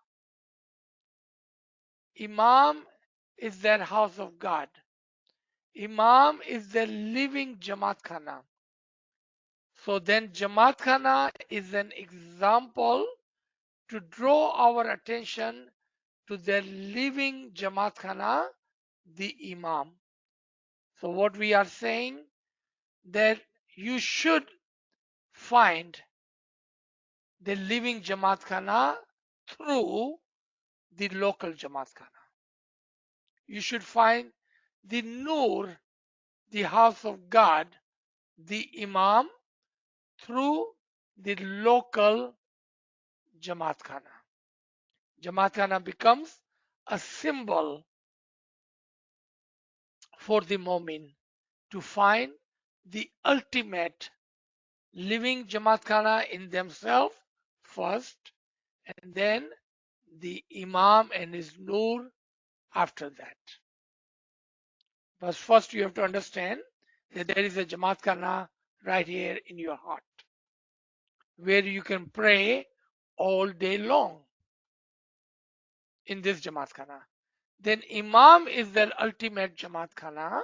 Imam is that house of God. Imam is the living Jamaat Khana. So then Jamaat Khana is an example to draw our attention to the living Jamaat Khana, the Imam. So what we are saying that you should find the living Jamaat Khana through the local Jamaat Khana. You should find the Noor, the house of God, the Imam through the local Jamaat Khana. Jamaat Khana becomes a symbol for the Momin to find the ultimate living Jamaat Khana in themselves first, and then the Imam and his Noor after that. But first you have to understand that there is a Jamaat Khana right here in your heart where you can pray all day long in this Jamaat Khana. Then Imam is the ultimate Jamaat Khana,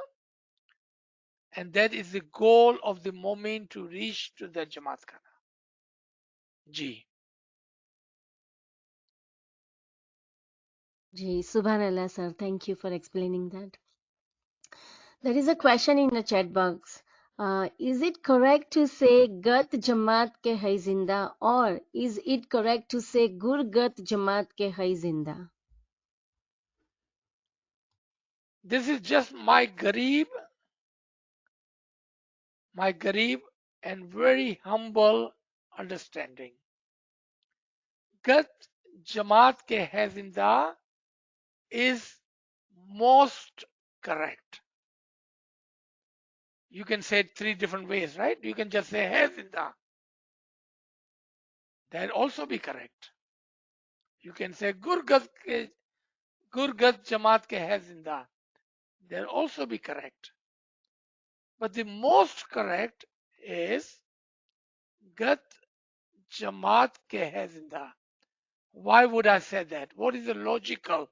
and that is the goal of the moment to reach to the Jamaat Khana. Ji. Ji, Subhanallah, sir. Thank you for explaining that. There is a question in the chat box. Is it correct to say Gat Jamaat ke hai zinda, or is it correct to say Gur Gat Jamaat ke hai zinda? This is just my Garib and very humble understanding. Gat Jamaat ke hai zinda is most correct. You can say it three different ways, right? You can just say hai zinda. That also be correct. You can say Gurgat Jamaat ke hai zinda. That also be correct. But the most correct is Gat Jamaat ke hai zinda. Why would I say that? What is the logical?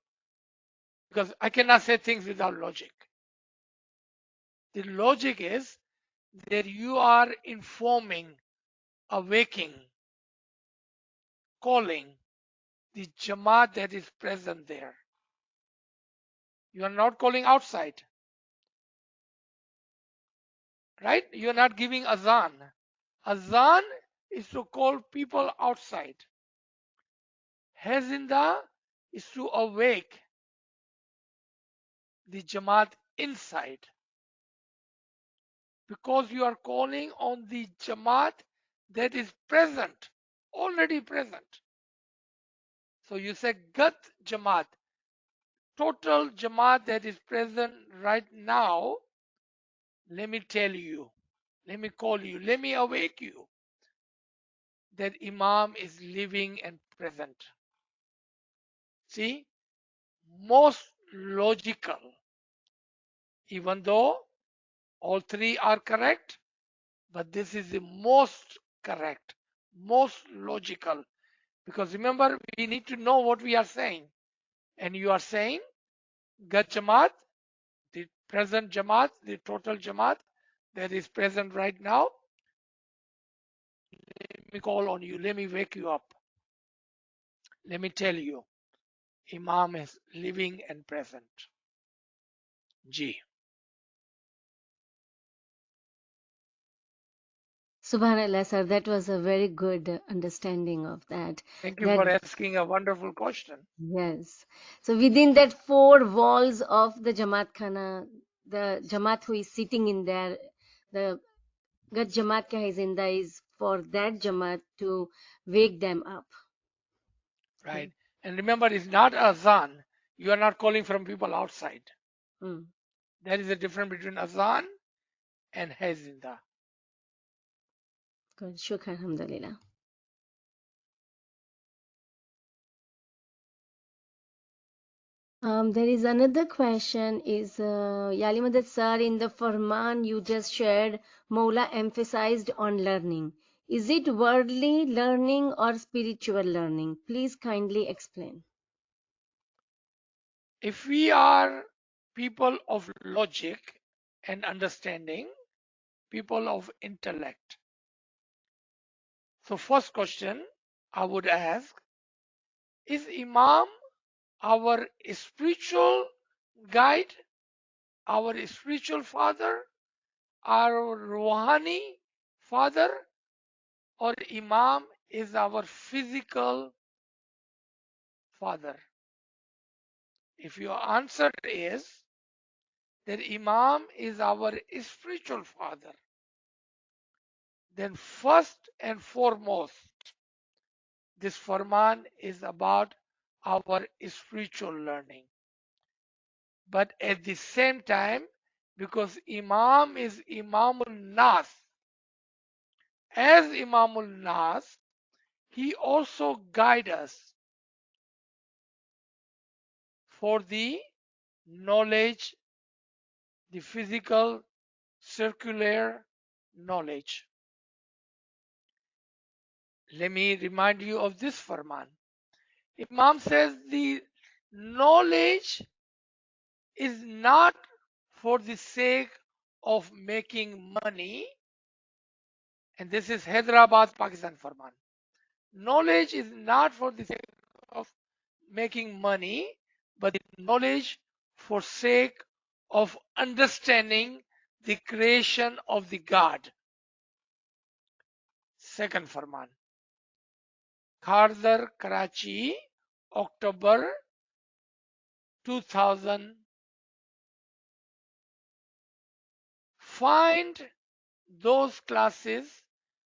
Because I cannot say things without logic. The logic is that you are informing, awaking, calling the Jamaat that is present there. You are not calling outside, right? You are not giving azan. Azan is to call people outside. Hezinda is to awake the Jamaat inside. Because you are calling on the Jamaat that is present, already present. So you say Gat Jamaat, total Jamaat that is present right now. Let me tell you, let me call you, let me awake you that Imam is living and present. See, most logical, even though all three are correct, but this is the most correct, most logical. Because remember, we need to know what we are saying. And you are saying, Gat Jamaat, the present Jamaat, the total Jamaat that is present right now. Let me call on you. Let me wake you up. Let me tell you, Imam is living and present. Ji. Subhanallah, sir. That was a very good understanding of that. Thank you That for asking a wonderful question. Yes. So within that four walls of the Jamaat Khana, the Jamaat who is sitting in there, the Gat Jamaat Ka Hai Zinda is for that Jamaat to wake them up. Right. And remember, it's not azan. You are not calling from people outside. Hmm. There is a difference between azan and hazinda. Good. Shukr, alhamdulillah. There is another question is Yalimadat sir, in the Farman you just shared, Mawla emphasized on learning. Is it worldly learning or spiritual learning? Please kindly explain. If we are people of logic and understanding, people of intellect. So first question I would ask, is Imam our spiritual guide, our spiritual father, our Rouhani father, or Imam is our physical father? If your answer is that Imam is our spiritual father, then first and foremost, this Farman is about our spiritual learning. But at the same time, because Imam is Imamul Nas, as Imamul Nas, he also guides us for the knowledge the physical circular knowledge. Let me remind you of this farman. Imam says the knowledge is not for the sake of making money, and this is Hyderabad, Pakistan farman. Knowledge is not for the sake of making money, but the knowledge for sake of understanding the creation of the God. Second farman. Khardar, Karachi, October 2000. Find those classes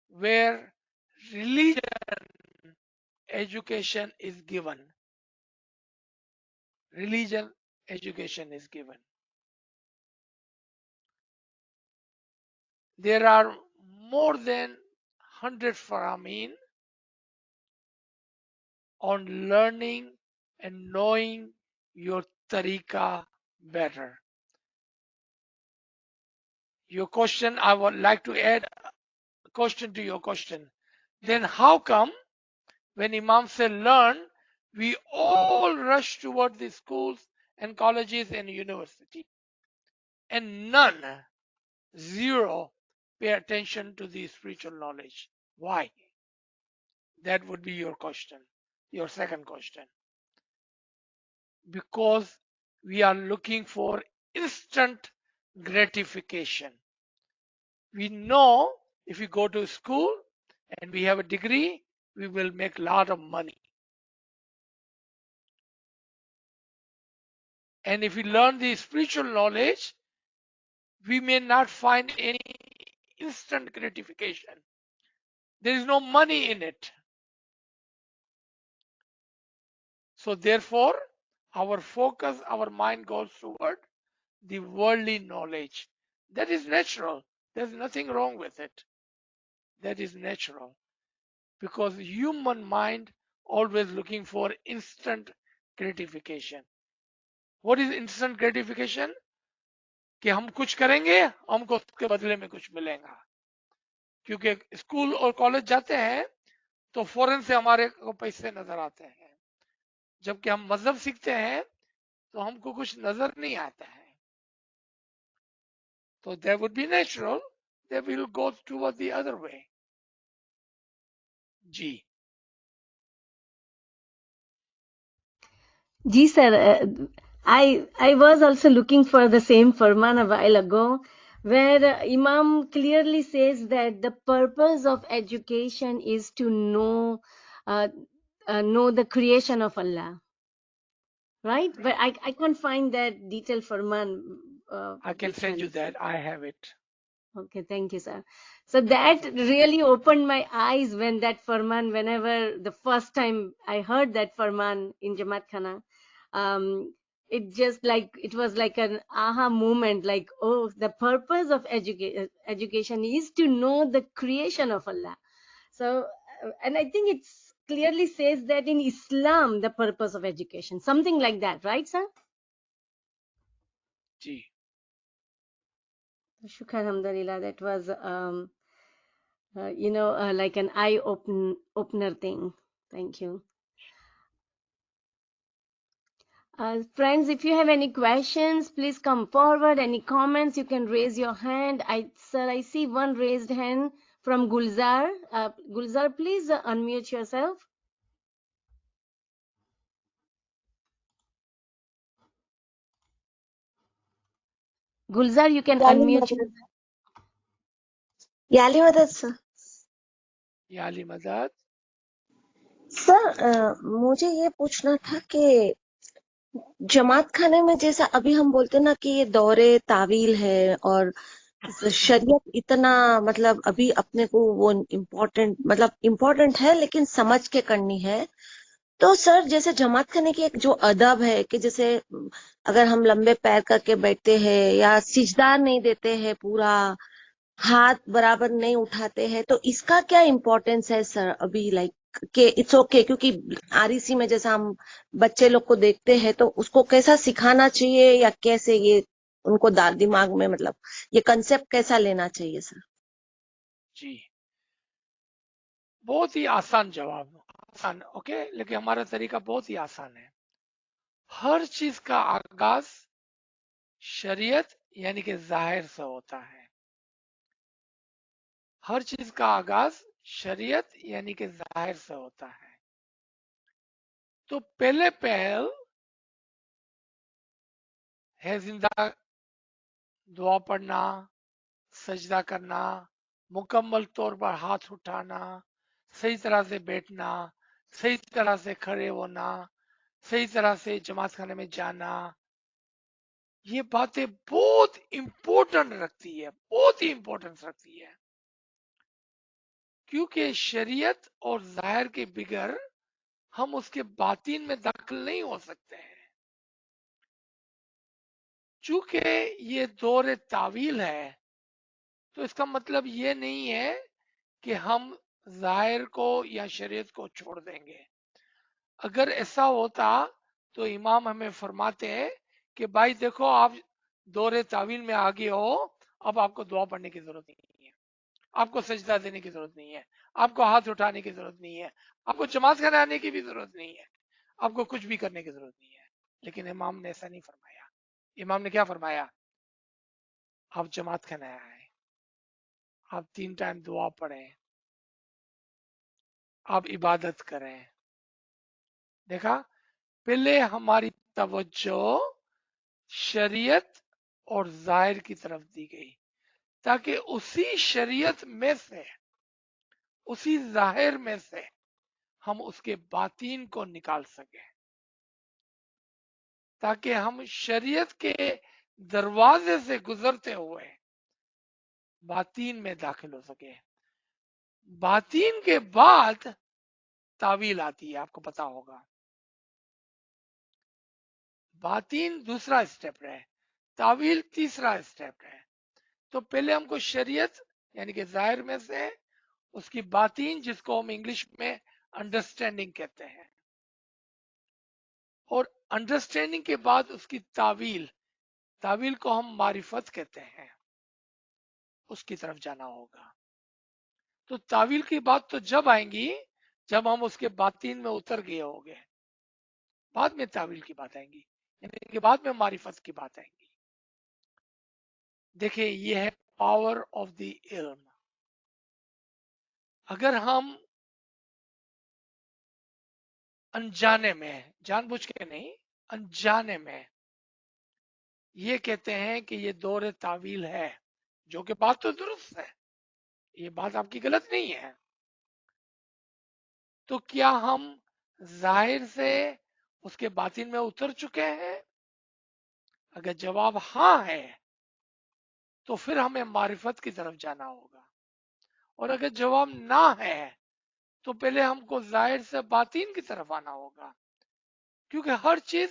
where religion education is given. Religion education is given. There are more than 100 faramin on learning and knowing your tariqa better. Your question, I would like to add a question to your question. Then how come when Imam said learn, we all rush toward the schools and colleges and university, and none, zero, pay attention to the spiritual knowledge? Why? That would be your question, your second question. Because we are looking for instant gratification. We know if we go to school and we have a degree, we will make a lot of money. And if we learn the spiritual knowledge, we may not find any instant gratification. There is no money in it. So therefore, our focus, our mind goes toward the worldly knowledge. That is natural. There's nothing wrong with it. That is natural. Because human mind always looking for instant gratification. What is instant gratification? कि हम कुछ करेंगे, हमको उसके बदले में कुछ मिलेगा. क्योंकि स्कूल और कॉलेज जाते हैं तो फौरन से हमारे को पैसे नजर आते हैं, जबकि हम मजहब सीखते हैं तो हमको कुछ नजर नहीं आता है. So that would be natural that we will go toward the other way. Ji. Ji sir, I was also looking for the same farman a while ago, where Imam clearly says that the purpose of education is to know the creation of Allah, right? But I can't find that detailed farman. I can send you that. I have it. Okay, thank you, sir. So that really opened my eyes when that farman, whenever the first time I heard that farman in Jamaat Khana, it just like, it was like an aha moment, like, oh, the purpose of education is to know the creation of Allah. So, and I think it's clearly says that in Islam, the purpose of education, something like that, right, sir? Ji. Shukr, alhamdulillah, that was, like an opener thing. Thank you. Friends, if you have any questions, please come forward. Any comments, you can raise your hand. Sir, I see one raised hand from Gulzar. Gulzar, please unmute yourself. Gulzar, you can unmute yourself. याली मदद sir. याली मदद. Sir, मुझे ये पूछना था कि जमात खाने में जैसा अभी हम बोलते ना कि ये दौरे तावील है और शरीयत इतना मतलब अभी अपने को वो इम्पोर्टेंट है लेकिन समझ के करनी है. तो सर जैसे जमात खाने की एक जो अदब है कि जैसे अगर हम लंबे पैर करके बैठते हैं या सिजदा नहीं देते हैं, पूरा हाथ बराबर नहीं उठाते हैं, तो इसका क्या इम्पोर्टेंस है सर अभी? लाइक कि इट्स ओके, क्योंकि आरईसी में जैसा हम बच्चे लोग को देखते हैं तो उसको कैसा सिखाना चाहिए या कैसे ये ان کو دماغ میں مطلب یہ کنسپٹ کیسا لینا چاہیے سر؟ جی بہت ہی آسان جواب، آسان اوکے، لیکن ہمارا طریقہ بہت ہی آسان ہے. ہر چیز کا آغاز شریعت یعنی کہ ظاہر سے ہوتا ہے. ہر چیز کا آغاز شریعت یعنی کہ ظاہر سے ہوتا ہے. تو پہلے پہل ہے زندہ دعا پڑھنا، سجدہ کرنا، مکمل طور پر ہاتھ اٹھانا، صحیح طرح سے بیٹھنا، صحیح طرح سے کھڑے ہونا، صحیح طرح سے جماعت خانے میں جانا. یہ باتیں بہت امپورٹنٹ رکھتی ہے، بہت ہی امپورٹنس رکھتی ہے، کیونکہ شریعت اور ظاہر کے بغیر ہم اس کے باطن میں داخل نہیں ہو سکتے ہیں. چونکہ یہ دور تعویل ہے تو اس کا مطلب یہ نہیں ہے کہ ہم ظاہر کو یا شریعت کو چھوڑ دیں گے. اگر ایسا ہوتا تو امام ہمیں فرماتے ہیں کہ بھائی دیکھو آپ دور تعویل میں آگے ہو، اب آپ کو دعا پڑھنے کی ضرورت نہیں ہے، آپ کو سجدہ دینے کی ضرورت نہیں ہے، آپ کو ہاتھ اٹھانے کی ضرورت نہیں ہے، آپ کو جماعت خانے آنے کی بھی ضرورت نہیں ہے، آپ کو کچھ بھی کرنے کی ضرورت نہیں ہے. لیکن امام نے ایسا نہیں فرمایا. امام نے کیا فرمایا؟ آپ جماعت خانے آئے، آپ 3 ٹائم دعا پڑھیں، آپ عبادت کریں. دیکھا، پہلے ہماری توجہ شریعت اور ظاہر کی طرف دی گئی تاکہ اسی شریعت میں سے، اسی ظاہر میں سے ہم اس کے باطین کو نکال سکیں، تاکہ ہم شریعت کے دروازے سے گزرتے ہوئے باطین میں داخل ہو سکے. باطین کے بعد تعویل آتی ہے، آپ کو پتا ہوگا. باطین دوسرا اسٹیپ ہے، تعویل تیسرا اسٹیپ ہے. تو پہلے ہم کو شریعت یعنی کہ ظاہر میں سے اس کی باطین، جس کو ہم انگلش میں انڈرسٹینڈنگ کہتے ہیں، اور انڈرسٹینڈنگ کے بعد اس کی تعویل، تعویل کو ہم معرفت کہتے ہیں، اس کی طرف جانا ہوگا. تو تعویل کی بات تو جب آئیں گی جب ہم اس کے باطین میں اتر گئے ہوں گے، بعد میں تعویل کی بات آئیں گی، یعنی کہ بعد میں معرفت کی بات آئیں گی. دیکھیں یہ ہے پاور آف دی علم. اگر ہم انجانے میں، جان بوجھ کے نہیں، انجانے میں یہ کہتے ہیں کہ یہ دور تعویل ہے، جو کہ بات تو درست ہے، یہ بات آپ کی غلط نہیں ہے، تو کیا ہم ظاہر سے اس کے باطن میں اتر چکے ہیں؟ اگر جواب ہاں ہے تو پھر ہمیں معرفت کی طرف جانا ہوگا، اور اگر جواب نہ ہے تو پہلے ہم کو ظاہر سے باطن کی طرف آنا ہوگا، کیونکہ ہر چیز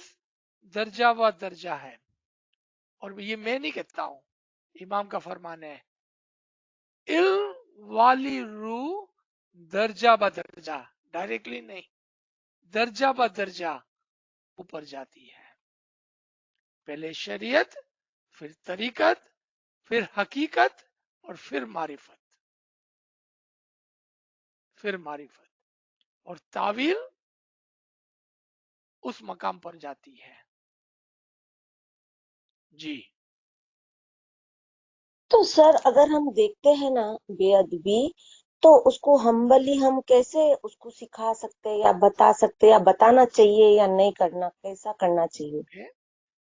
درجہ و درجہ ہے. اور یہ میں نہیں کہتا ہوں، امام کا فرمان ہے، علم والی روح درجہ بدرجہ، ڈائریکٹلی نہیں، درجہ بدرجہ اوپر جاتی ہے. پہلے شریعت، پھر طریقت، پھر حقیقت، اور پھر معرفت، پھر معرفت. اور تعویل اس مقام پر جاتی ہے. جی تو سر اگر ہم دیکھتے ہیں نا بے ادبی، تو اس کو ہمبلی ہم کیسے اس کو سکھا سکتے یا بتا سکتے، یا بتانا چاہیے یا نہیں کرنا، کیسا کرنا چاہیے؟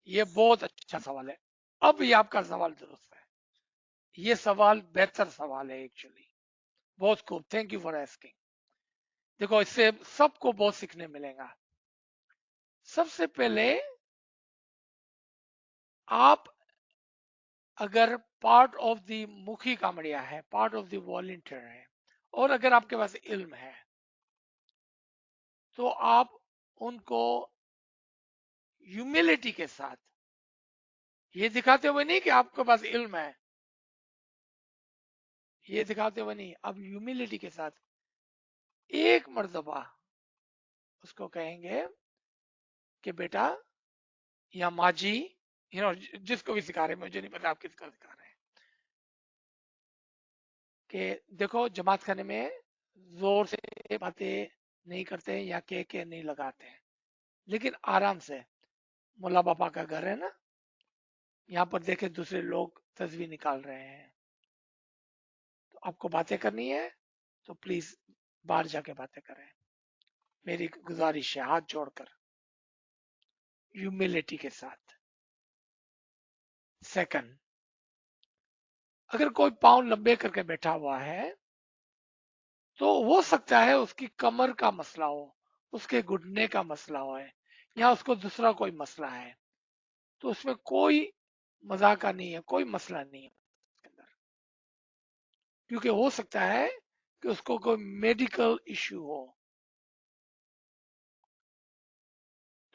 یہ بہت اچھا سوال ہے. اب یہ آپ کا سوال درست ہے، یہ سوال بہتر سوال ہے ایکچولی. بہت خوب، تھینک یو فار asking. دیکھو اس سے سب کو بہت سیکھنے ملے گا. سب سے پہلے آپ اگر پارٹ آف دی مکھی کامڑیا ہے، پارٹ آف دی والنٹیئر ہے، اور اگر آپ کے پاس علم ہے تو آپ ان کو ہیوملٹی کے ساتھ، یہ دکھاتے ہوئے نہیں کہ آپ کے پاس علم ہے، یہ دکھاتے ہوئے نہیں، اب ہیوملٹی کے ساتھ ایک مرتبہ اس کو کہیں گے کہ بیٹا یا ماں جی जिसको भी सिखा रहे हैं, मुझे नहीं पता आप किसको सिखा रहे हैं, कि देखो जमात खाने में जोर से बातें नहीं करते हैं या के नहीं लगाते हैं, लेकिन आराम से, मुल्ला पापा का घर है ना, यहाँ पर देखे दूसरे लोग तस्वीर निकाल रहे हैं, तो आपको बातें करनी है तो प्लीज बाहर जाके बातें करें, मेरी गुजारिश है हाथ जोड़कर, ह्यूमिलिटी के साथ। सेकंड, अगर कोई पाँव लंबे करके बैठा हुआ है तो हो सकता है उसकी कमर का मसला हो, उसके घुटने का मसला हो है, या उसको दूसरा कोई मसला है, तो उसमें कोई मजाका नहीं है, कोई मसला नहीं है उसके अंदर, क्योंकि हो सकता है कि उसको कोई मेडिकल इश्यू हो,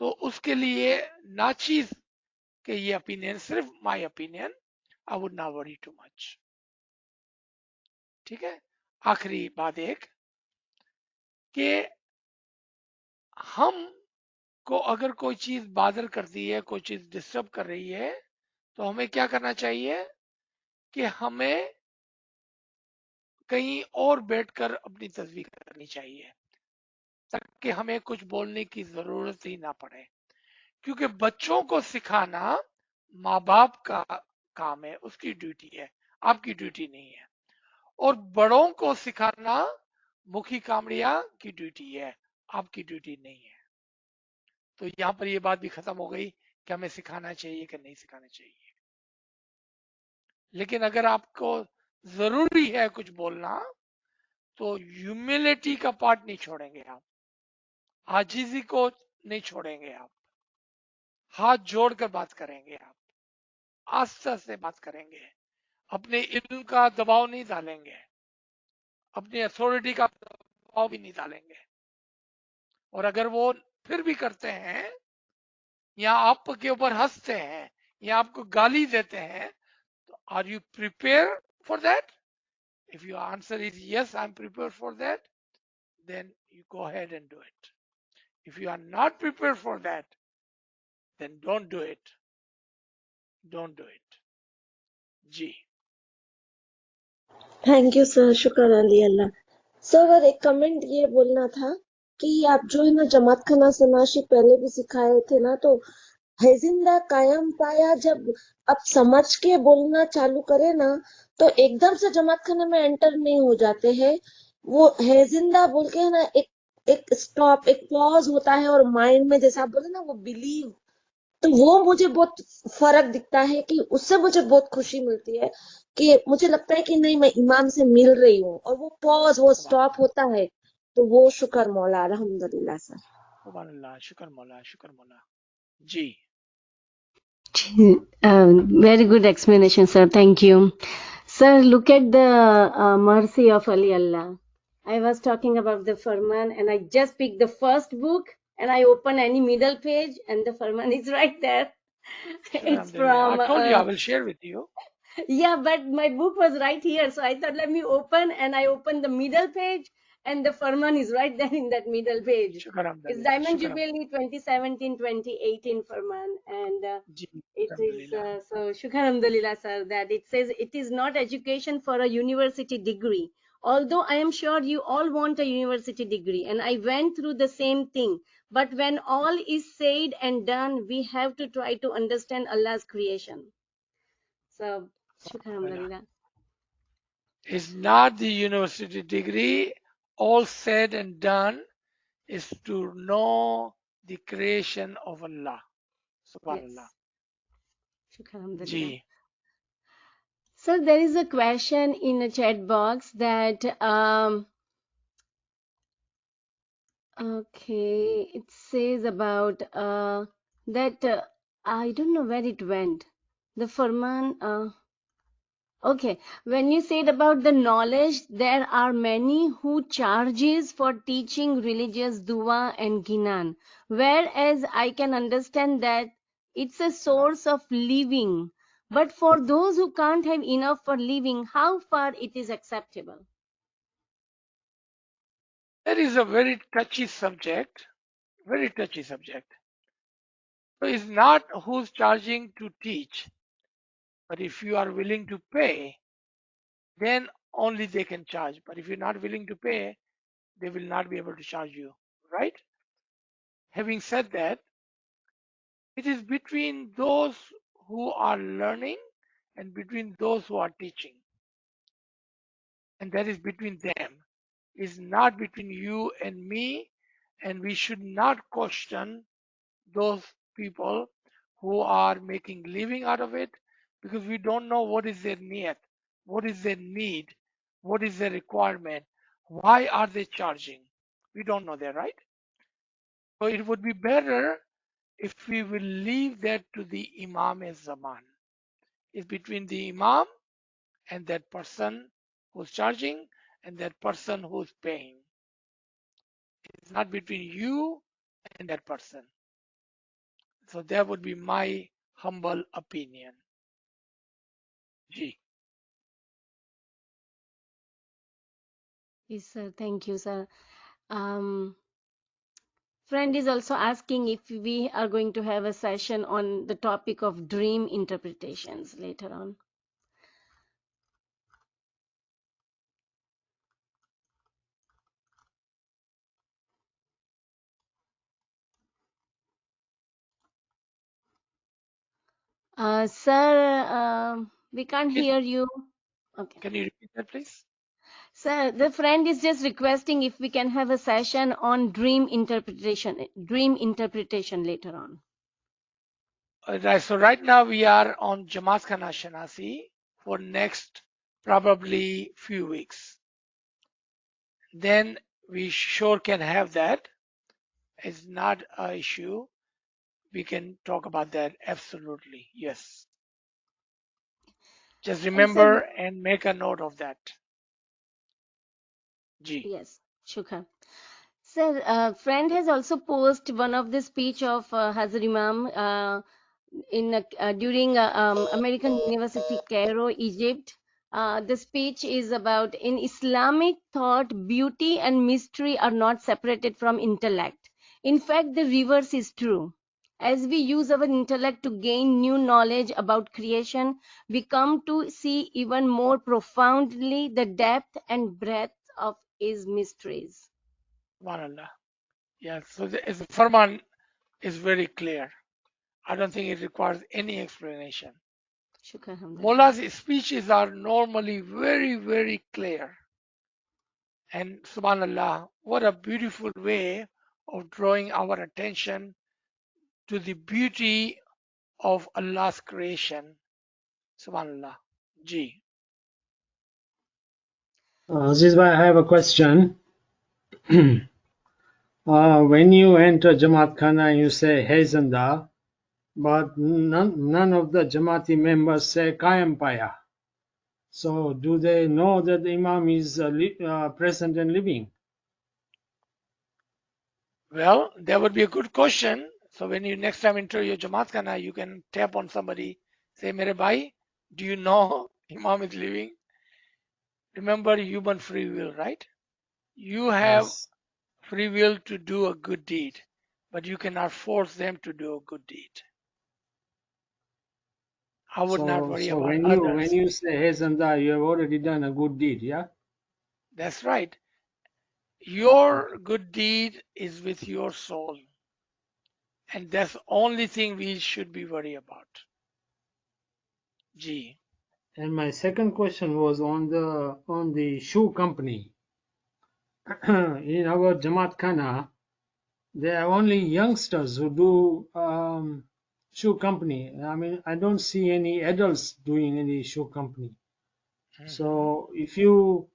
तो उसके लिए नाचीज के ये ओपिनियन सिर्फ my opinion, I would not worry too much. ठीक है, आखिरी बात एक, कि हम को अगर कोई चीज बादर करती है, कोई चीज डिस्टर्ब कर रही है, तो हमें क्या करना चाहिए कि हमें कहीं और बैठकर अपनी तस्वीर करनी चाहिए, ताकि हमें कुछ बोलने की जरूरत ही ना पड़े, क्योंकि बच्चों को सिखाना माँ बाप का काम है, उसकी ड्यूटी है, आपकी ड्यूटी नहीं है, और बड़ों को सिखाना मुखी कामड़िया की ड्यूटी है, आपकी ड्यूटी नहीं है। तो यहाँ पर ये बात भी खत्म हो गई कि हमें सिखाना चाहिए कि नहीं सिखाना चाहिए, लेकिन अगर आपको जरूरी है कुछ बोलना तो ह्यूमिलिटी का पार्ट नहीं छोड़ेंगे आप, आजीजी को नहीं छोड़ेंगे आप, हाथ जोड़कर बात करेंगे आप, आस्था से बात करेंगे, अपने इल्म का दबाव नहीं डालेंगे, अपनी अथॉरिटी का दबाव भी नहीं डालेंगे, और अगर वो फिर भी करते हैं या आपके ऊपर हंसते हैं या आपको गाली देते हैं, तो are you prepare for that? If your answer is yes, I'm prepared for that, then you go ahead and do it. If you are not prepared for that, then don't do it. Don't do it. जी, thank you sir, शुक्र अली अल्लाह। Sir और एक comment ये बोलना था कि आप जो है ना जमात खाना से नाशिक पहले भी सिखाए थे ना, तो है जिंदा कायम पाया जब आप समझ के बोलना चालू करे ना, तो एकदम से जमात खाने में एंटर नहीं हो जाते हैं। वो है जिंदा बोल के है ना, एक एक स्टॉप, एक पॉज होता है, और माइंड में जैसा आप बोले ना वो बिलीव, तो वो मुझे बहुत फर्क दिखता है कि उससे मुझे बहुत खुशी मिलती है, कि मुझे लगता है कि नहीं मैं इमाम से मिल रही हूँ, और वो पॉज, वो सुभान स्टॉप होता है, तो वो शुक्र मौला, अल्हम्दुलिल्लाह सर। सुभान अल्लाह, शुक्र मौला, शुक्र मौला। जी, Very good explanation, sir. Thank you. Sir, look at the mercy of Ali Allah. I was talking about the Farman and I just picked the first book and I open any middle page and the Farman is right there. शुक्र It's अल्हम्दुलिल्लाह। I from, told you I will share with you. yeah, but my book was right here. So I thought, let me open and I opened the middle page and the Farman is right there in that middle page. शुक्र It's अल्हम्दुलिल्लाह, Diamond शुक्र Jubilee 2017-2018 Farman and ji, it is अल्हम्दुलिल्लाह। so Shukr Alhamdulillah, sir, that it says it is not education for a university degree. Although I am sure you all want a university degree, and I went through the same thing. But when all is said and done, we have to try to understand Allah's creation. So Shukr Alhamdulillah. It's not the university degree. All said and done is to know the creation of Allah. Yes. Subhanallah. Shukr Alhamdulillah. Ji, So there is a question in the chat box that okay, it says about that I don't know where it went. The Farman. Okay, when you said about the knowledge, there are many who charges for teaching religious dua and ginan, whereas I can understand that it's a source of living. But for those who can't have enough for living, how far it is acceptable? that is a very touchy subject. Very touchy subject. So it's not who's charging to teach, but if you are willing to pay, then only they can charge. But if you're not willing to pay, they will not be able to charge you, right? Having said that, it is between those who are learning and between those who are teaching. And that is between them. It's not between you and me. And we should not question those people who are making living out of it, because we don't know what is their need, what is their need, what is their requirement, why are they charging. We don't know that, right? So it would be better if we will leave that to the Imam Zaman. It's between the Imam and that person who's charging and that person who's paying. It's not between you and that person. So that would be my humble opinion. G. Yes, sir. Thank you, sir. Friend is also asking if we are going to have a session on the topic of dream interpretations later on. Sir, we can't hear you. Okay. Can you repeat that, please? Sir, the friend is just requesting if we can have a session on dream interpretation later on. Right. So right now we are on Jamaat Khana Shanasi for next probably few weeks. Then we sure can have that. It's not an issue. We can talk about that. Absolutely. Yes. Just And sir, remember and make a note of that. G. yes, shukra. Sir, friend has also posted one of the speech of Hazar Imam during American University, Cairo, Egypt. The speech is about in Islamic thought, beauty and mystery are not separated from intellect. In fact, the reverse is true. As we use our intellect to gain new knowledge about creation, we come to see even more profoundly the depth and breadth of His mysteries. Subhanallah. Yeah. So the Farman is very clear. I don't think it requires any explanation. Shukran, alhamdulillah. Mullah's speeches are normally very, very clear. And subhanallah, what a beautiful way of drawing our attention to the beauty of Allah's creation. Subhanallah. G. Aziz bhai, I have a question. When you enter Jamaat Khana, you say Hey Zanda, but none of the Jamaati members say Kayam Paya. So do they know that the Imam is present and living? Well, that would be a good question. So when you next time enter your Jamaat Khana, you can tap on somebody, say, Mere bhai, do you know Imam is living? Remember human free will, right? You have Yes. free will to do a good deed, but you cannot force them to do a good deed. I would not worry So about when others. you say Hey Zanda, you have already done a good deed, yeah? That's right. Your good deed is with your soul. And that's the only thing we should be worried about. G. And my second question was on the shoe company. In our Jamaat Khana, there are only youngsters who do shoe company. I mean, I don't see any adults doing any shoe company. So if you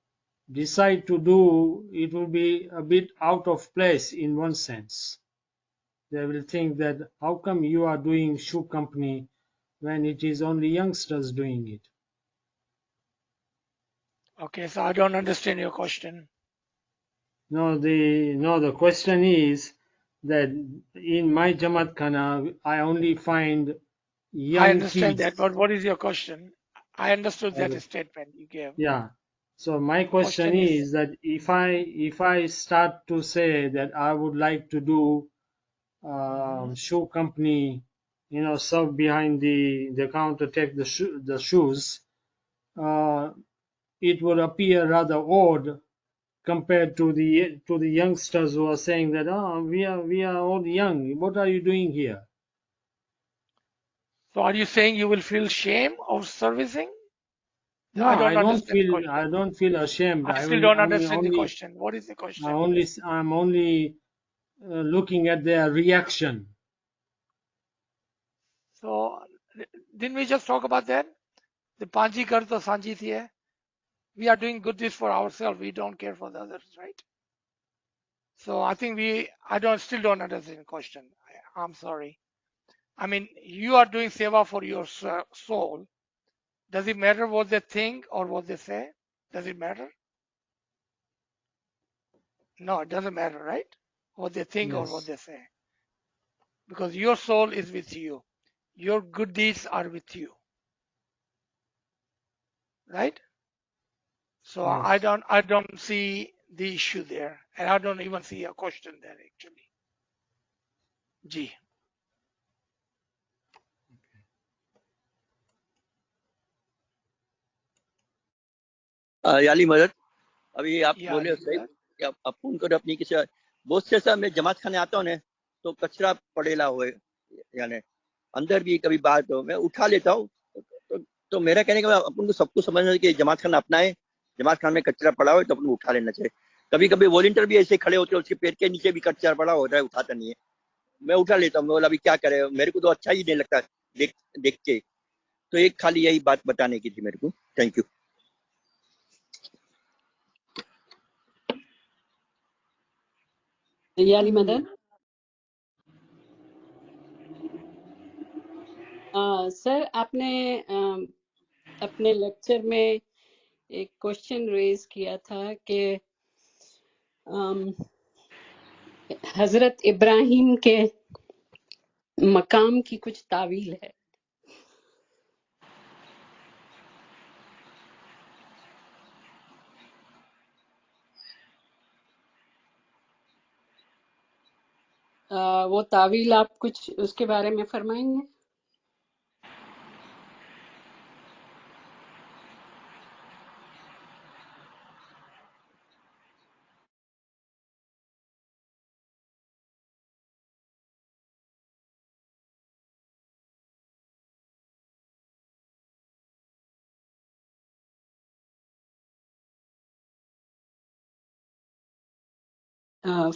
decide to do, it will be a bit out of place in one sense. They will think that how come you are doing shoe company when it is only youngsters doing it? Okay, so I don't understand your question. No, the question is that in my Jamaat Khana, I only find I young understand that, kids. but what is your question? I understood that statement you gave. Yeah. So my question Question is, is that if I start to say that I would like to do shoe company serve behind the counter, take the shoes, it would appear rather odd compared to the youngsters who are saying that, oh, we are all young. What are you doing here? So are you saying you will feel shame of servicing? No, I don't understand the I question. don't feel ashamed. I still don't understand the question. What is the question? I'm only looking at their reaction. So didn't we just talk about that? The Panji kar to Sanji thi hai. We are doing good this for ourselves. We don't care for the others, right? So I think still don't understand the question. I'm sorry. I mean, you are doing seva for your soul. Does it matter what they think or what they say? Does it matter? No, it doesn't matter, right? What they think or what Yes, they say. Because your soul is with you. Your good deeds are with you, right? So I yes. don't see the issue there. And I don't even see a question there actually. Ji. याली मदद अभी आप Yeah, बोले सही Limrad. कि आप phone करो अपनी किसी बहुत से ऐसा मैं जमात खाने आता हूँ ना तो कचरा पड़ेला हुए यानी अंदर भी कभी बाहर तो मैं उठा लेता हूँ तो मेरा कहने का अपन को सबको समझना है कि जमात खाना अपना है जमात खाना में कचरा पड़ा हो तो अपन को उठा लेना चाहिए कभी कभी वॉलंटियर भी ऐसे खड़े होते हैं उसके पेट के नीचे भी कचरा पड़ा होता है उठाता नहीं है मैं उठा लेता हूँ मैं बोला अभी क्या करे मेरे को तो अच्छा ही नहीं लगता देख के तो एक खाली यही बात बताने की थी मेरे को थैंक यू याली मदद सर आपने अपने लेक्चर में एक क्वेश्चन रेज किया था कि हजरत इब्राहिम के मकाम की कुछ तावील है वो तावील आप कुछ उसके बारे में फरमाएंगे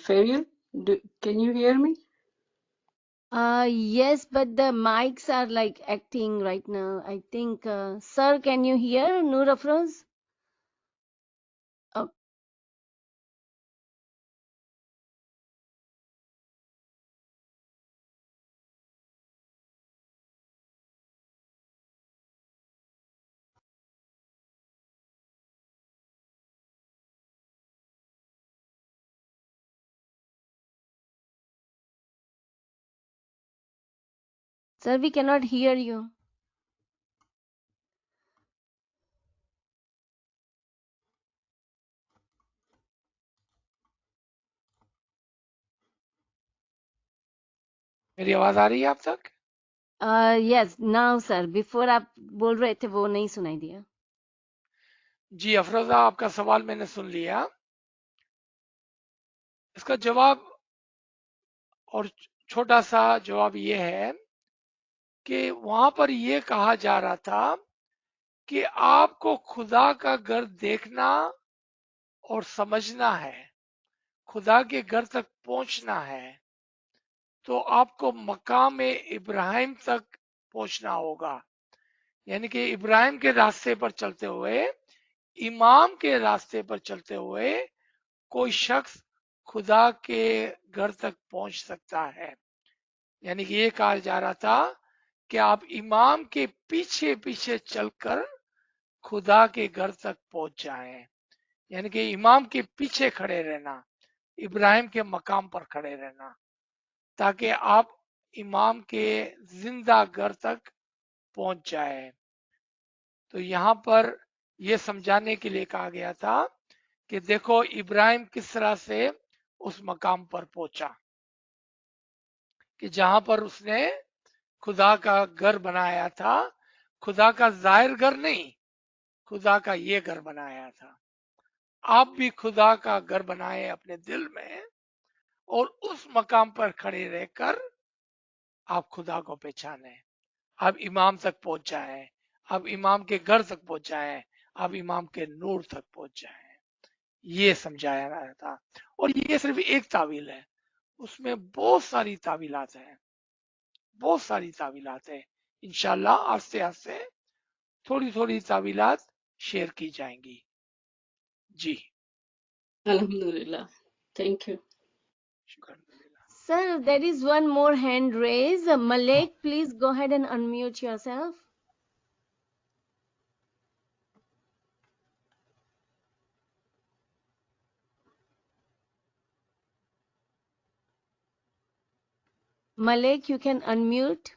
Ferial can you hear me Yes, but the mics are like acting right now. I think, sir, can you hear Noor Afroz? Oh, sir, we cannot hear you. मेरी आवाज आ रही है आप तक? Yes, now, sir. Before आप बोल रहे थे वो नहीं सुनाई दिया. जी अफरोजा आपका सवाल मैंने सुन लिया. इसका जवाब और छोटा सा जवाब ये है कि वहां पर ये कहा जा रहा था कि आपको खुदा का घर देखना और समझना है, खुदा के घर तक पहुंचना है, तो आपको मकाम इब्राहिम तक पहुंचना होगा. यानी कि इब्राहिम के रास्ते पर चलते हुए, इमाम के रास्ते पर चलते हुए कोई शख्स खुदा के घर तक पहुंच सकता है. यानी कि ये कहा जा रहा था कि आप इमाम के पीछे पीछे चलकर खुदा के घर तक पहुंच जाएं. यानी कि इमाम के पीछे खड़े रहना, इब्राहिम के मकाम पर खड़े रहना, ताकि आप इमाम के जिंदा घर तक पहुंच जाए. तो यहाँ पर यह समझाने के लिए कहा गया था कि देखो इब्राहिम किस तरह से उस मकाम पर पहुंचा कि जहां पर उसने खुदा का घर बनाया था, खुदा का जाहिर घर नहीं, खुदा का ये घर बनाया था। आप भी खुदा का घर बनाए अपने दिल में और उस मकाम पर खड़े रहकर आप खुदा को पहचाने। आप इमाम तक पहुंच जाए, आप इमाम के घर तक पहुंच जाए, आप इमाम के नूर तक पहुंच जाए। ये समझाया गया था। और ये सिर्फ एक तावील है, उसमें बहुत सारी तावीलात हैं, बहुत सारी तावीलात है। इंशाल्लाह आस्ते आस्ते थोड़ी थोड़ी तावीलात शेयर की जाएंगी। जी अल्हम्दुलिल्लाह, थैंक यू। शुक्र। Sir, there is one more hand raised. Malik, please go ahead and unmute yourself. Malik, you can unmute.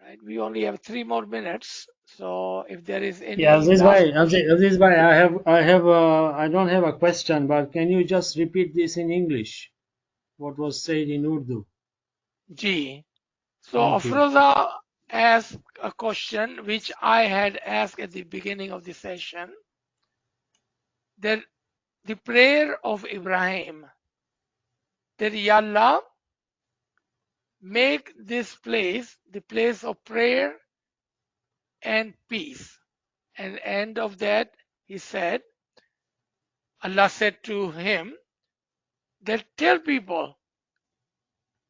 Right, we only have 3 more minutes, so if there is Yeah, any last question. Aziz bhai, I don't have a question, but can you just repeat this in English? What was said in Urdu? G. So Thank you. Afroza asked a question which I had asked at the beginning of the session, that the prayer of Ibrahim, that Ya Allah, make this place the place of prayer and peace. And end of that, he said, Allah said to him, that tell people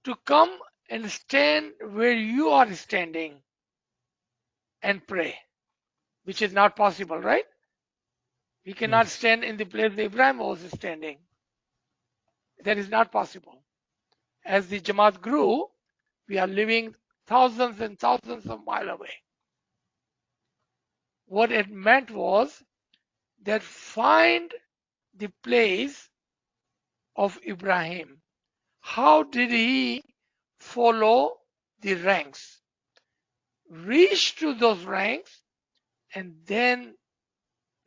to come and stand where you are standing and pray, which is not possible, right? We cannot Yes. stand in the place that Ibrahim was standing. That is not possible. As the Jamaat grew, we are living thousands and thousands of miles away. What it meant was that find the place of Ibrahim. How did he follow the ranks? Reach to those ranks and then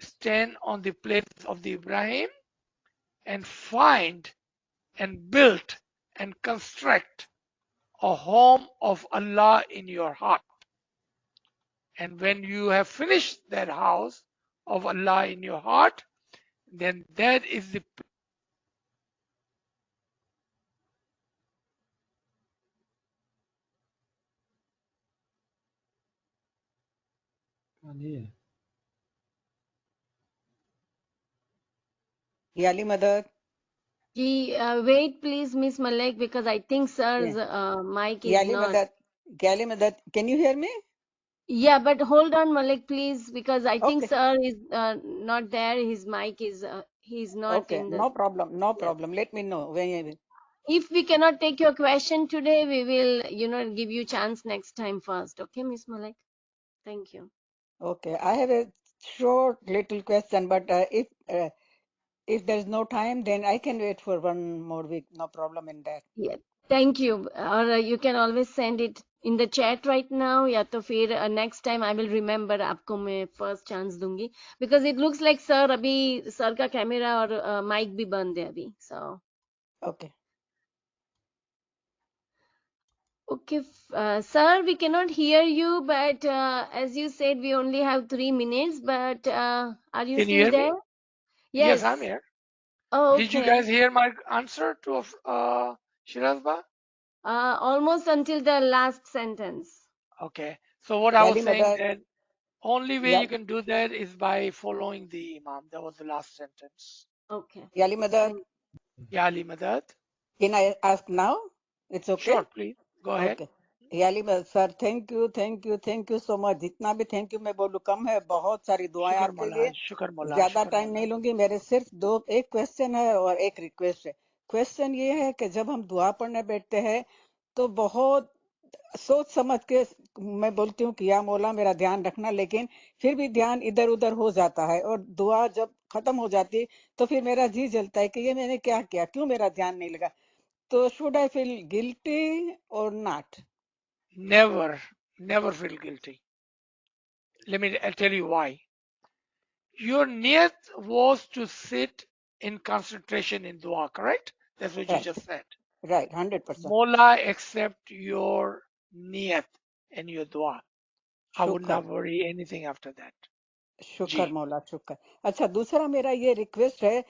stand on the place of the Ibrahim and find and build and construct a home of Allah in your heart. And when you have finished that house of Allah in your heart, then that is the Can't hear. Yali Madad. Wait, please, Miss Malik, because I think sir's Yeah. mic is not. Yali Madad. Can you hear me? Yeah, but hold on, Malik, please, because I think Okay. sir is not there. His mic is he's not Okay. in the. No problem. No Yeah. problem. Let me know when you. If we cannot take your question today, we will, give you chance next time first. Okay, Miss Malik? Thank you. Okay. I have a short little question, but if there's no time, then I can wait for one more week. No problem in that. Yeah, thank you. Or you can always send it in the chat right now. या तो फिर next time I will remember आपको मैं first chance दूंगी, because it looks like sir अभी sir का camera और mic भी बंद है अभी. So Okay. okay, sir, we cannot hear you, but as you said, we only have 3 minutes. But are you Can you still hear me? there? Yes, Yes. I'm here. Oh, Did you okay. guys hear my answer to Shirazba? Almost until the last sentence. Okay. So what I was Yali saying, Madad. that only way you Yali, can do that is by following the Imam. That was the last sentence. Okay. Yali Madad. Thank. Ya Ali Madad. Can I ask now? It's okay? Sure, please. Go ahead. Okay. याली sir thank you so much. जितना भी thank you मैं बोलूँ कम है। बहुत सारी दुआएं Shukar आपके Mala, लिए। Shukar Mala, ज्यादा Shukar टाइम Mala. नहीं लूंगी। मेरे सिर्फ एक क्वेश्चन है और एक रिक्वेस्ट है। क्वेश्चन ये है कि जब हम दुआ पढ़ने बैठते हैं तो बहुत सोच समझ के मैं बोलती हूँ कि या मौला मेरा ध्यान रखना, लेकिन फिर भी ध्यान इधर उधर हो जाता है और दुआ जब खत्म हो जाती है तो फिर मेरा जी जलता है कि ये मैंने क्या किया, क्यों मेरा ध्यान नहीं लगा। तो शुड आई फील गिल्टी और not? Never, never feel guilty. Let me tell you why. Your niyat was to sit in concentration in dua, correct? That's what you Right, just said. Right, 100%. Mola accept your niyat and your dua. I would शुक्र not worry anything after that. शुक्र जी मौला शुक्र। अच्छा, दूसरा मेरा ये request है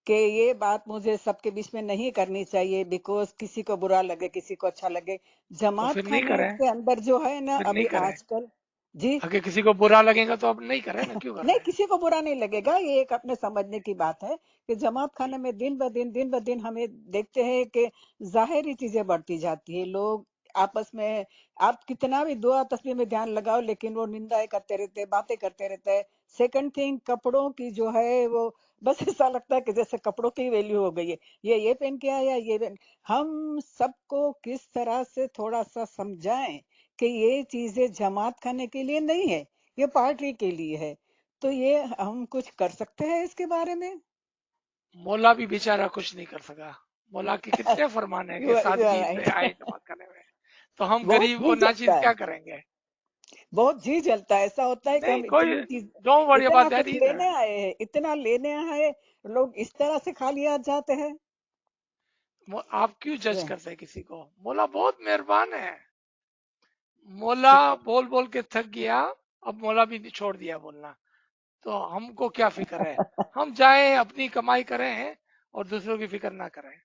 कि ये बात मुझे सबके बीच में नहीं करनी चाहिए, बिकॉज किसी को बुरा लगे किसी को अच्छा लगे। तो जमात फिर नहीं खाने करें, के अंदर जो है ना फिर नहीं अभी करें। आजकल जी अगर किसी को बुरा लगेगा तो अब नहीं करें ना, क्यों कर नहीं, रहे हैं? किसी को बुरा नहीं लगेगा, ये एक अपने समझने की बात है कि जमात खाने में दिन ब दिन हमें देखते हैं कि जाहिरी चीजें बढ़ती जाती है। लोग आपस में आप कितना भी दुआ तस्बीह में ध्यान लगाओ, लेकिन वो निंदाएं करते रहते हैं, बातें करते रहते हैं। सेकंड थिंग, कपड़ों की जो है वो बस ऐसा लगता है कि जैसे कपड़ों की वैल्यू हो गई है, ये पहन के आया, ये पहन। हम सबको किस तरह से थोड़ा सा समझाएं कि ये चीजें जमात खाने के लिए नहीं है, ये पार्टी के लिए है। तो ये हम कुछ कर सकते हैं इसके बारे में? मौला भी बेचारा कुछ नहीं कर सका। मौला के कितने फरमान है यू कि आर सादगी से राइट। आए जमात करने में, तो हम बहुत गरीब जी और जलता नाचीज है, क्या करेंगे? बहुत जी जलता है। ऐसा होता है कि नहीं, हम कोई इतनी चीज, डोंट वरी इतना अबाउट दैट कुछ ईदर। लेने आए हैं, इतना लेने आए हैं, लोग इस तरह से खाली आ जाते हैं। आप क्यों जज Yeah, करते हैं किसी को? मौला बहुत मेहरबान है। मौला शुक्र। बोल बोल के थक गया, अब मौला भी छोड़ दिया बोलना। तो हमको क्या फिक्र है? हम जाएं अपनी कमाई करें और दूसरों की फिक्र ना करें।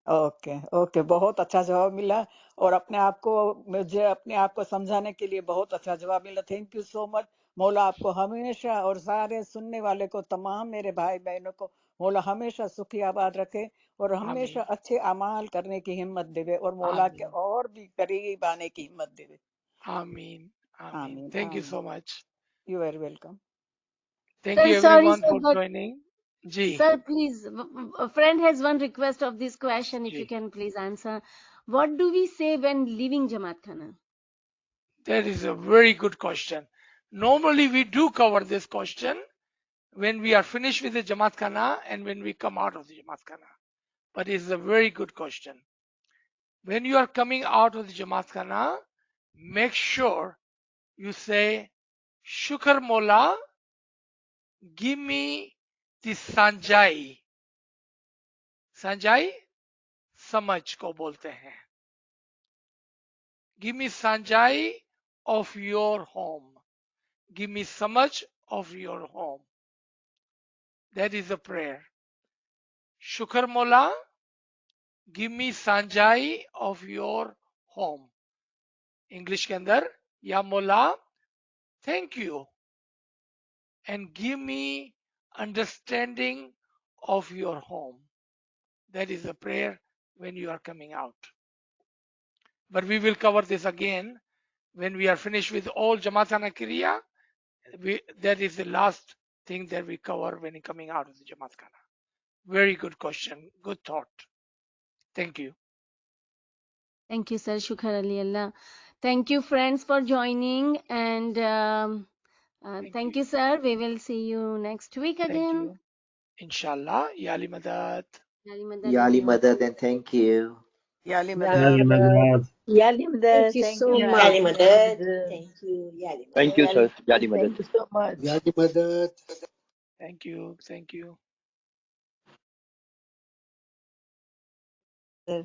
ओके ओके, बहुत अच्छा जवाब मिला, और अपने आप को, मुझे अपने आप को समझाने के लिए बहुत अच्छा जवाब मिला। Thank you so much. मौला आपको हमेशा और सारे सुनने वाले को, तमाम मेरे भाई बहनों को मौला हमेशा सुखी आबाद रखे और हमेशा आमीन अच्छे अमाल करने की हिम्मत देवे, और मौला के आमीन और भी करीब आने की हिम्मत देवे। आमीन आमीन। आमीन थैंक यू आमीन। So much. You are welcome. Thank Sir, you sorry, everyone sir, for but joining. जी sir, please, a friend has one request of this question, if जी, you can please answer. What do we say when leaving Jamaat Khana? that is a very good question. Normally we do cover this question when we are finished with the Jamaat Khana and when we come out of the Jamaat Khana. But it's a very good question. When you are coming out of the Jamaat Khana, make sure you say, Shukar Mola, give me the Sanjai. Sanjai, समझ को बोलते हैं. Give me Sanjai of your home. Give me samaj of your home. That is a prayer. Shukar Mola, give me Sanjai of your home. English के अंदर, या Mola, thank you and give me understanding of your home. That is a prayer when you are coming out. But we will cover this again when we are finished with all Jamaatana Kriya. That is the last thing that we cover when coming out of the Jamaat Khana. Very good question. Good thought. Thank you. Thank you, sir. Shukar Ali Allah. Thank you, friends, for joining. And thank you, sir. We will see you next week Thank again. you. Inshallah. Yali Madad. Yali Madad Yali and Madad, and thank you. Yali Ya मदद। Madad. Yali thank Mother, you thank so you, much. याली Yali मदद। Mother. Thank you याली Thank you, मदद। sir. Yali, Jadi Madad. thank you so much. Ya Madad. Thank you. Thank you.